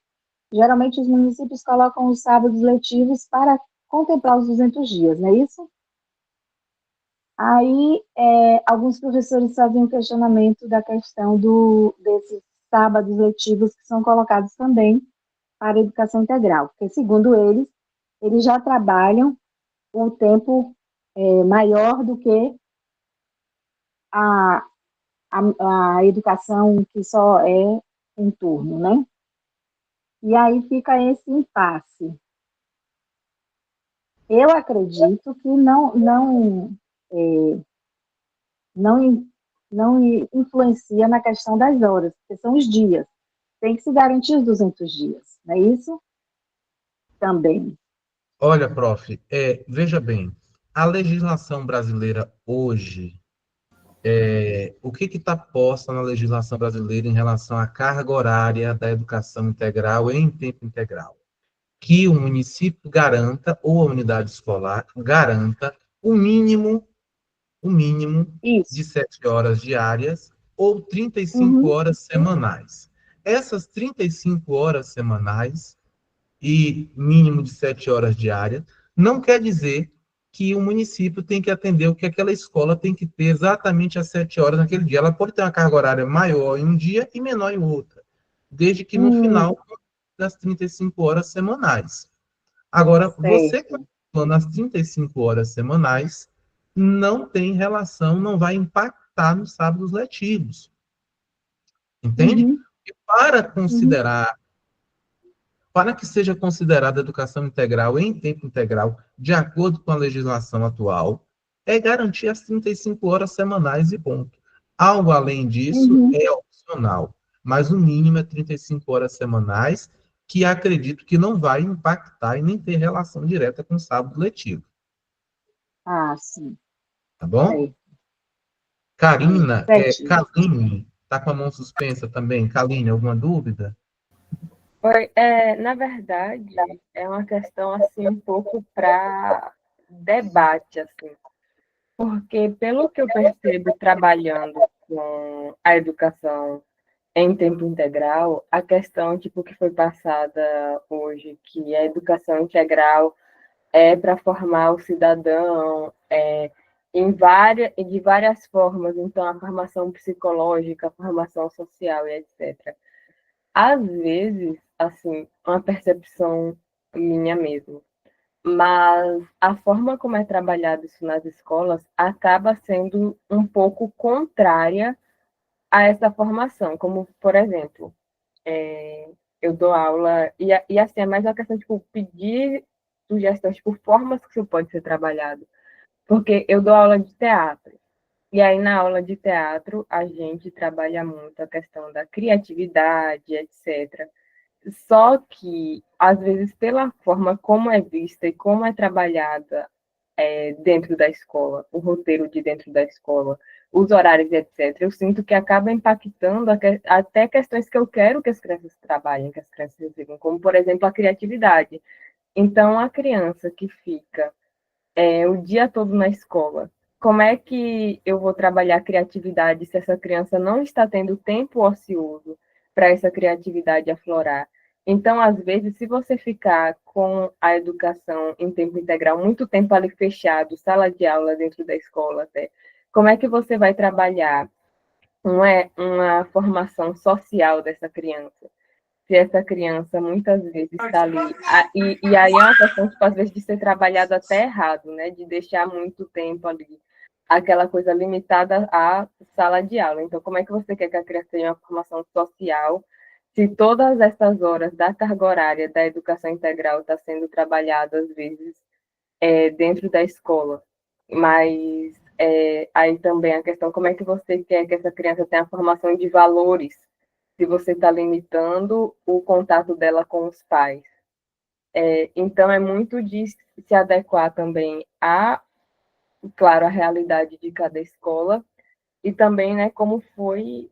geralmente os municípios colocam os sábados letivos para contemplar os 200 dias, não é isso? Aí, alguns professores fazem um questionamento da questão desses sábados letivos que são colocados também para a educação integral, porque, segundo eles já trabalham um tempo maior do que a, a educação que só é um turno, né? E aí fica esse impasse. Eu acredito que não influencia na questão das horas, porque são os dias. Tem que se garantir os 200 dias, não é isso? Também. Olha, prof, veja bem, a legislação brasileira hoje, o que está posta na legislação brasileira em relação à carga horária da educação integral em tempo integral? Que o município garanta, ou a unidade escolar garanta, o mínimo de Isso. 7 horas diárias ou 35 Uhum. horas semanais. Essas 35 horas semanais e mínimo de 7 horas diárias não quer dizer que o município tem que atender o que aquela escola tem que ter exatamente às 7 horas naquele dia. Ela pode ter uma carga horária maior em um dia e menor em outro, desde que no final das 35 horas semanais. Agora, você Certo. calculando as 35 horas semanais, não tem relação, não vai impactar nos sábados letivos. Entende? Uhum. E para Uhum. que seja considerada educação integral em tempo integral, de acordo com a legislação atual, é garantir as 35 horas semanais e ponto. Algo além disso Uhum. é opcional, mas o mínimo é 35 horas semanais, que acredito que não vai impactar e nem ter relação direta com o sábado letivo. Ah, sim. Tá bom? Certo. Karina, Certinho. Kaline, tá com a mão suspensa também. Kaline, alguma dúvida? Oi, na verdade, é uma questão assim um pouco para debate, assim, porque pelo que eu percebo trabalhando com a educação em tempo integral, a questão tipo que foi passada hoje, que a educação integral é para formar o cidadão, de várias formas, então a formação psicológica, a formação social e etc. Às vezes, assim, uma percepção minha mesmo, mas a forma como é trabalhado isso nas escolas acaba sendo um pouco contrária a essa formação, como, por exemplo, eu dou aula, e assim, é mais uma questão, tipo, pedir sugestões, tipo, formas que isso pode ser trabalhado, porque eu dou aula de teatro, E aí, na aula de teatro, a gente trabalha muito a questão da criatividade, etc. Só que, às vezes, pela forma como é vista e como é trabalhada dentro da escola, o roteiro de dentro da escola, os horários, etc., eu sinto que acaba impactando até questões que eu quero que as crianças trabalhem, que as crianças recebam, como, por exemplo, a criatividade. Então, a criança que fica o dia todo na escola, como é que eu vou trabalhar a criatividade se essa criança não está tendo tempo ocioso para essa criatividade aflorar? Então, às vezes, se você ficar com a educação em tempo integral, muito tempo ali fechado, sala de aula dentro da escola até, como é que você vai trabalhar uma formação social dessa criança? Se essa criança muitas vezes está ali. E aí é uma questão, tipo, às vezes, de ser trabalhado até errado, né? De deixar muito tempo ali, aquela coisa limitada à sala de aula. Então, como é que você quer que a criança tenha uma formação social se todas essas horas da carga horária da educação integral está sendo trabalhada, às vezes, dentro da escola? Mas aí também a questão, como é que você quer que essa criança tenha a formação de valores se você está limitando o contato dela com os pais? Então, é muito de se adequar também claro, a realidade de cada escola e também, né, como foi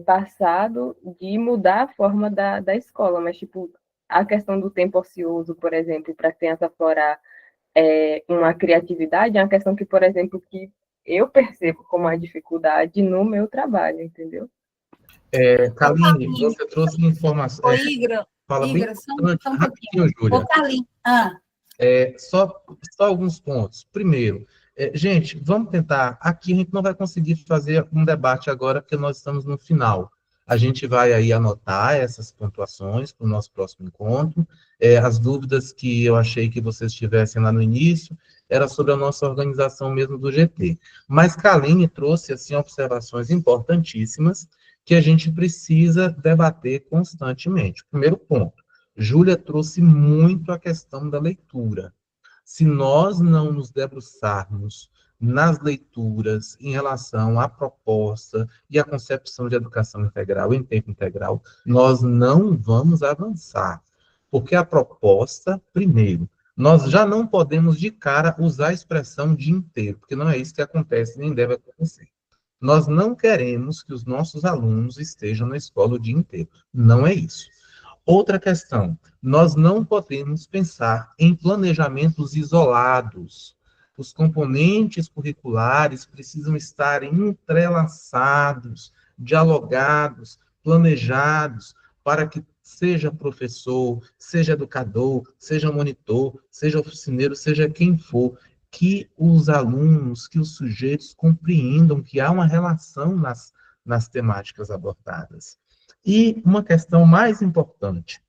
passado de mudar a forma da escola, mas, tipo, a questão do tempo ocioso, por exemplo, para a criança aflorar uma criatividade, é uma questão que, por exemplo, que eu percebo como uma dificuldade no meu trabalho, entendeu? Kaline, você trouxe uma informação. Ô, Igra, Fala bem só um pouquinho. rapidinho, Júlia. Ô, Kaline, Só alguns pontos. Primeiro, gente, vamos tentar. Aqui a gente não vai conseguir fazer um debate agora, porque nós estamos no final. A gente vai aí anotar essas pontuações para o nosso próximo encontro. As dúvidas que eu achei que vocês tivessem lá no início era sobre a nossa organização mesmo do GT. Mas Kaline trouxe assim observações importantíssimas que a gente precisa debater constantemente. Primeiro ponto. Júlia trouxe muito a questão da leitura. Se nós não nos debruçarmos nas leituras em relação à proposta e à concepção de educação integral em tempo integral, nós não vamos avançar. Porque a proposta, primeiro, nós já não podemos de cara usar a expressão dia inteiro, porque não é isso que acontece, nem deve acontecer. Nós não queremos que os nossos alunos estejam na escola o dia inteiro. Não é isso. Outra questão, nós não podemos pensar em planejamentos isolados. Os componentes curriculares precisam estar entrelaçados, dialogados, planejados, para que seja professor, seja educador, seja monitor, seja oficineiro, seja quem for, que os alunos, que os sujeitos compreendam que há uma relação nas temáticas abordadas. E uma questão mais importante,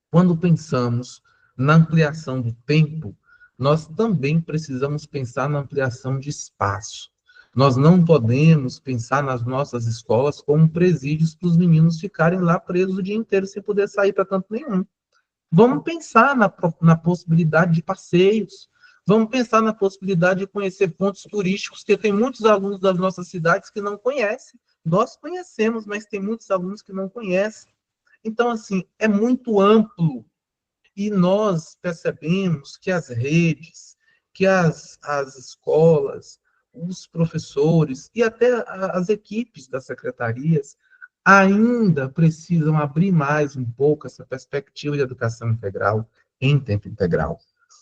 quando pensamos na ampliação do tempo, nós também precisamos pensar na ampliação de espaço. Nós não podemos pensar nas nossas escolas como presídios para os meninos ficarem lá presos o dia inteiro sem poder sair para canto nenhum. Vamos pensar na possibilidade de passeios. Vamos pensar na possibilidade de conhecer pontos turísticos, que tem muitos alunos das nossas cidades que não conhecem. Nós conhecemos, mas tem muitos alunos que não conhecem. Então, assim, é muito amplo. E nós percebemos que as redes, que as escolas, os professores e até as equipes das secretarias ainda precisam abrir mais um pouco essa perspectiva de educação integral em tempo integral.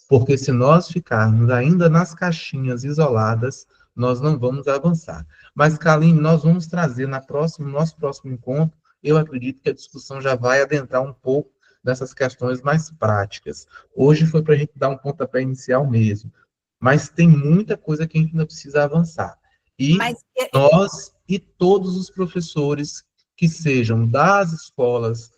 Porque se nós ficarmos ainda nas caixinhas isoladas, nós não vamos avançar. Mas, Kaline, nós vamos trazer no nosso próximo encontro, eu acredito que a discussão já vai adentrar um pouco dessas questões mais práticas. Hoje foi para a gente dar um pontapé inicial mesmo, mas tem muita coisa que a gente ainda precisa avançar. E nós e todos os professores que sejam das escolas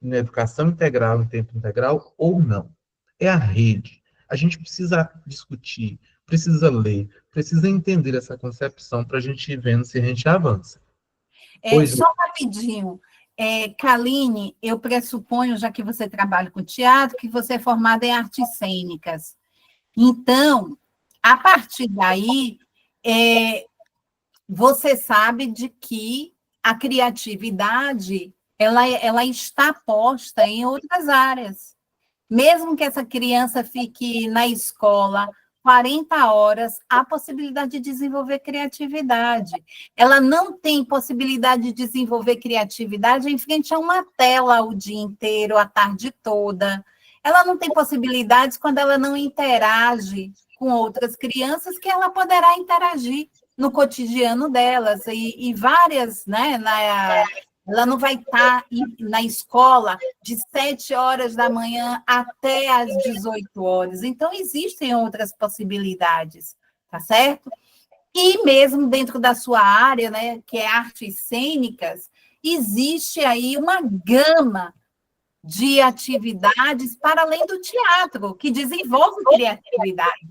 na educação integral, em tempo integral ou não. É a rede. A gente precisa discutir, precisa ler, precisa entender essa concepção para a gente ir vendo se a gente avança. Só rapidinho. Kaline, eu pressuponho, já que você trabalha com teatro, que você é formada em artes cênicas. Então, a partir daí, você sabe de que a criatividade ela está posta em outras áreas. Mesmo que essa criança fique na escola 40 horas, há possibilidade de desenvolver criatividade. Ela não tem possibilidade de desenvolver criatividade em frente a uma tela o dia inteiro, a tarde toda. Ela não tem possibilidades quando ela não interage com outras crianças que ela poderá interagir no cotidiano delas. E várias, né, ela não vai estar na escola de 7 horas da manhã até às 18 horas. Então, existem outras possibilidades, tá certo? E mesmo dentro da sua área, né, que é artes cênicas, existe aí uma gama de atividades para além do teatro, que desenvolve criatividade.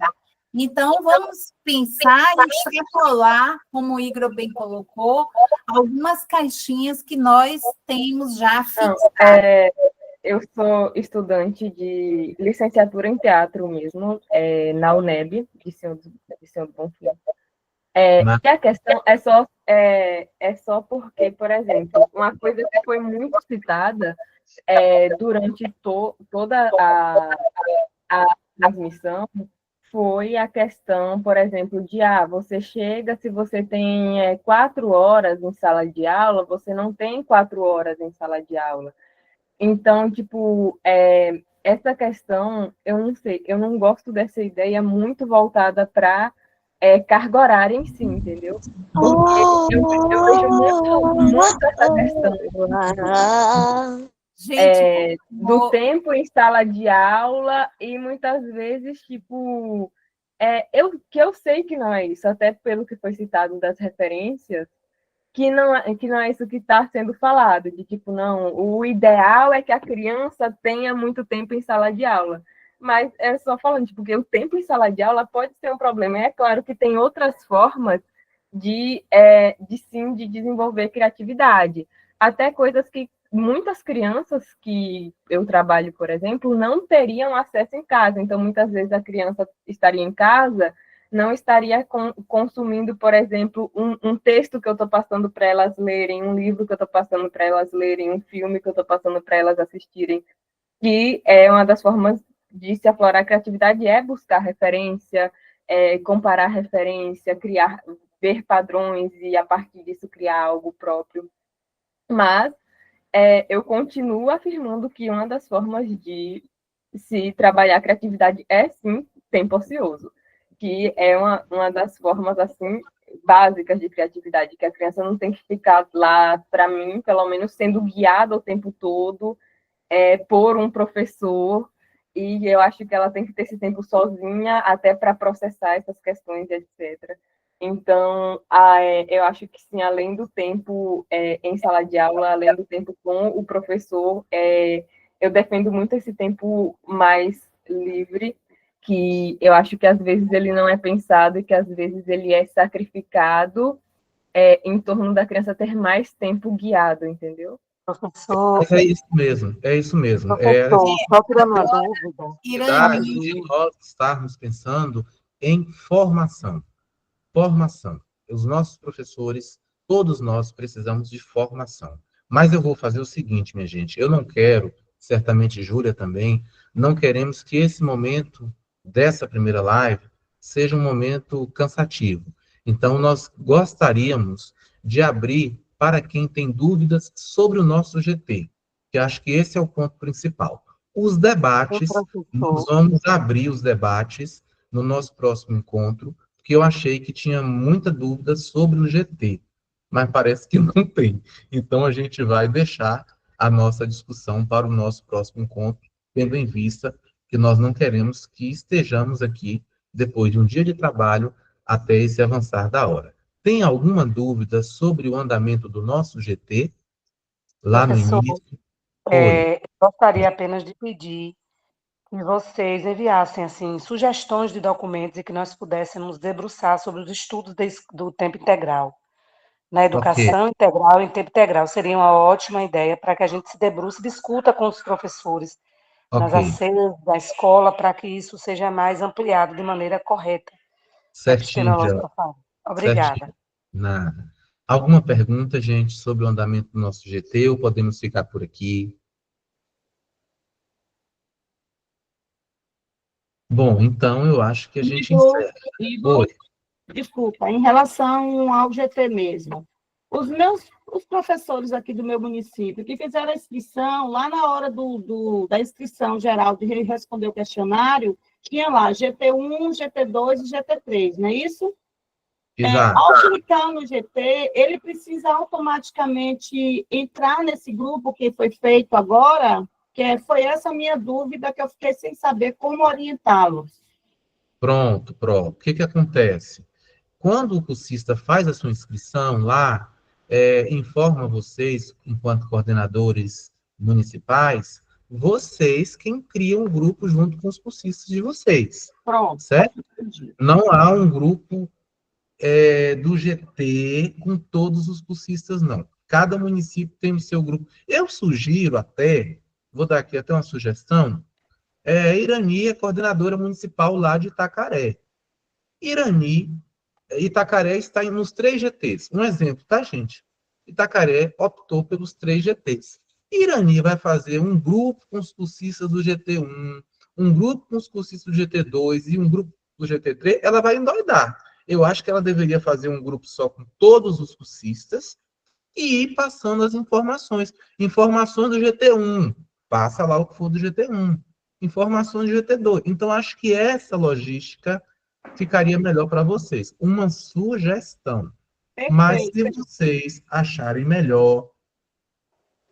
Então, vamos pensar e extrapolar, como o Igor bem colocou, algumas caixinhas que nós temos já fixadas. Eu sou estudante de licenciatura em teatro mesmo, na UNEB, de Senhor do Bonfim. E a questão é só porque, por exemplo, uma coisa que foi muito citada durante toda a transmissão foi a questão, por exemplo, de você chega, se você tem 4 horas em sala de aula, você não tem 4 horas em sala de aula. Então, tipo, essa questão, eu não sei, eu não gosto dessa ideia muito voltada para carga horária em si, entendeu? Porque eu vejo muito essa questão do tempo em sala de aula e muitas vezes, tipo, eu sei que não é isso, até pelo que foi citado das referências, que não é isso que está sendo falado, de tipo, não, o ideal é que a criança tenha muito tempo em sala de aula. Mas é só falando, tipo, porque o tempo em sala de aula pode ser um problema. É claro que tem outras formas de desenvolver criatividade. Até coisas que muitas crianças que eu trabalho, por exemplo, não teriam acesso em casa. Então, muitas vezes a criança estaria em casa, não estaria consumindo, por exemplo, um texto que eu estou passando para elas lerem, um livro que eu estou passando para elas lerem, um filme que eu estou passando para elas assistirem, que é uma das formas de se aflorar a criatividade, é buscar referência, comparar referência, ver padrões e, a partir disso, criar algo próprio. Mas eu continuo afirmando que uma das formas de se trabalhar a criatividade é, sim, tempo ocioso, que é uma das formas, assim, básicas de criatividade, que a criança não tem que ficar lá, para mim, pelo menos, sendo guiada o tempo todo por um professor, e eu acho que ela tem que ter esse tempo sozinha, até para processar essas questões, etc. Então, eu acho que sim, além do tempo em sala de aula, além do tempo com o professor, eu defendo muito esse tempo mais livre, que eu acho que às vezes ele não é pensado e que às vezes ele é sacrificado em torno da criança ter mais tempo guiado, entendeu? Professor, Mas é isso mesmo, é isso mesmo. professor, só tirando uma dúvida. Verdade de nós estarmos pensando em formação. Formação. Os nossos professores, todos nós precisamos de formação. Mas eu vou fazer o seguinte, minha gente, eu não quero, certamente Júlia também, não queremos que esse momento dessa primeira live seja um momento cansativo. Então, nós gostaríamos de abrir para quem tem dúvidas sobre o nosso GT, que acho que esse é o ponto principal. Os debates, nós vamos abrir os debates no nosso próximo encontro, porque eu achei que tinha muita dúvida sobre o GT, mas parece que não tem. Então, a gente vai deixar a nossa discussão para o nosso próximo encontro, tendo em vista que nós não queremos que estejamos aqui, depois de um dia de trabalho, até esse avançar da hora. Tem alguma dúvida sobre o andamento do nosso GT? Lá no Professor, início? Oi. gostaria apenas de pedir que vocês enviassem assim, sugestões de documentos e que nós pudéssemos debruçar sobre os estudos do tempo integral. Na educação integral e em tempo integral. Seria uma ótima ideia para que a gente se debruce e discuta com os professores nas aceras da escola, para que isso seja mais ampliado de maneira correta. Certinho, Jean. Obrigada. Certinho. Nada. Alguma pergunta, gente, sobre o andamento do nosso GT ou podemos ficar por aqui? Bom, então eu acho que a gente encerra. Igor, Oi. desculpa, em relação ao GT mesmo, os professores aqui do meu município que fizeram a inscrição, lá na hora da inscrição geral de responder o questionário, tinha lá GT1, GT2 e GT3, não é isso? Exato. Ao clicar no GT, ele precisa automaticamente entrar nesse grupo que foi feito agora, foi essa a minha dúvida, que eu fiquei sem saber como orientá-los. Pronto. O que acontece? Quando o cursista faz a sua inscrição lá, informa vocês, enquanto coordenadores municipais, vocês quem criam um grupo junto com os cursistas de vocês. Pronto. Certo? Não há um grupo do GT com todos os cursistas, não. Cada município tem o seu grupo. Eu sugiro até, vou dar aqui até uma sugestão, Irani é coordenadora municipal lá de Itacaré. Itacaré está nos 3 GTs. Um exemplo, tá, gente? Itacaré optou pelos 3 GTs. Irani vai fazer um grupo com os cursistas do GT1, um grupo com os cursistas do GT2 e um grupo do GT3, ela vai endoidar. Eu acho que ela deveria fazer um grupo só com todos os cursistas e ir passando as informações. Informações do GT1, passa lá o que for do GT1. Informações do GT2. Então, acho que essa logística ficaria melhor para vocês. Uma sugestão. Perfeito. Mas se vocês acharem melhor,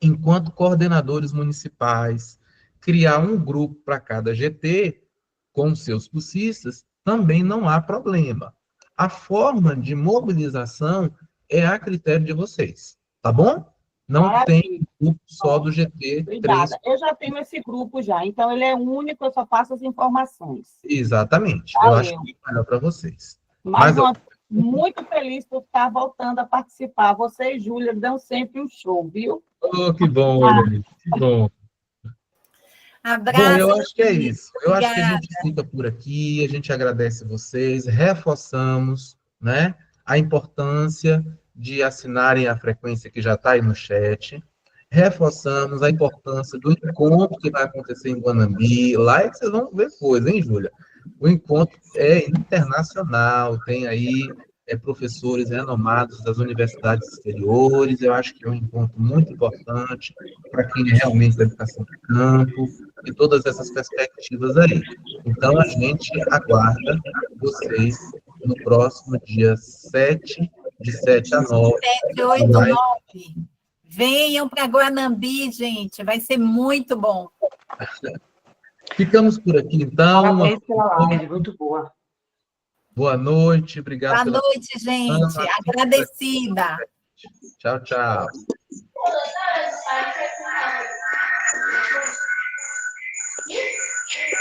enquanto coordenadores municipais, criar um grupo para cada GT, com seus cursistas, também não há problema. A forma de mobilização é a critério de vocês, tá bom? Não tem grupo só do GT. Obrigada. Eu já tenho esse grupo já, então ele é único, eu só passo as informações. Exatamente. Valeu. Eu acho que é melhor para vocês. Muito feliz por estar voltando a participar. Você e Júlia dão sempre um show, viu? Oh, que bom, Helene. Que bom. Abraço. Bom, eu acho que é isso. Eu Obrigada. acho que a gente fica por aqui, a gente agradece vocês, reforçamos, né, a importância de assinarem a frequência que já está aí no chat, reforçamos a importância do encontro que vai acontecer em Guanambi, lá é que vocês vão ver coisa, hein, Júlia? O encontro é internacional, tem aí professores renomados das universidades exteriores, eu acho que é um encontro muito importante para quem é realmente da educação de campo, e todas essas perspectivas aí. Então, a gente aguarda vocês no próximo dia 7, de 7 a 9. 7, 8, 9. Venham para Guanambi, gente, vai ser muito bom. Ficamos por aqui, então. Parabéns pela live, muito boa. Boa noite, obrigado. Boa noite, gente. Agradecida. Tchau, tchau.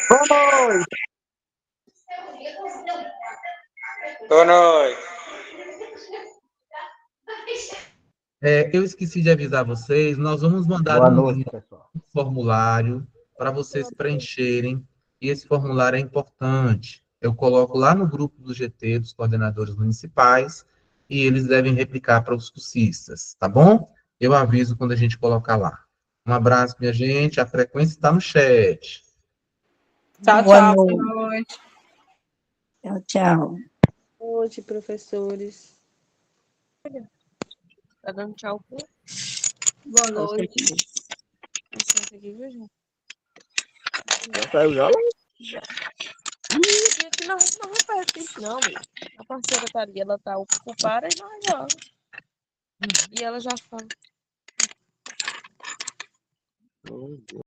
Boa noite. Boa noite. Eu esqueci de avisar vocês, nós vamos mandar um formulário para vocês preencherem, e esse formulário é importante. Eu coloco lá no grupo do GT, dos coordenadores municipais, e eles devem replicar para os cursistas, tá bom? Eu aviso quando a gente colocar lá. Um abraço, minha gente, a frequência está no chat. Tchau, Boa tchau. noite. Boa noite. Tchau, tchau. Boa noite, professores. Tá dando tchau? Boa noite. Licença aqui, viu, gente? Já saiu já? Já. E aqui não repete isso, não, amigo. A parceira tá ali, ela tá ocupada e nós já. E ela já fala.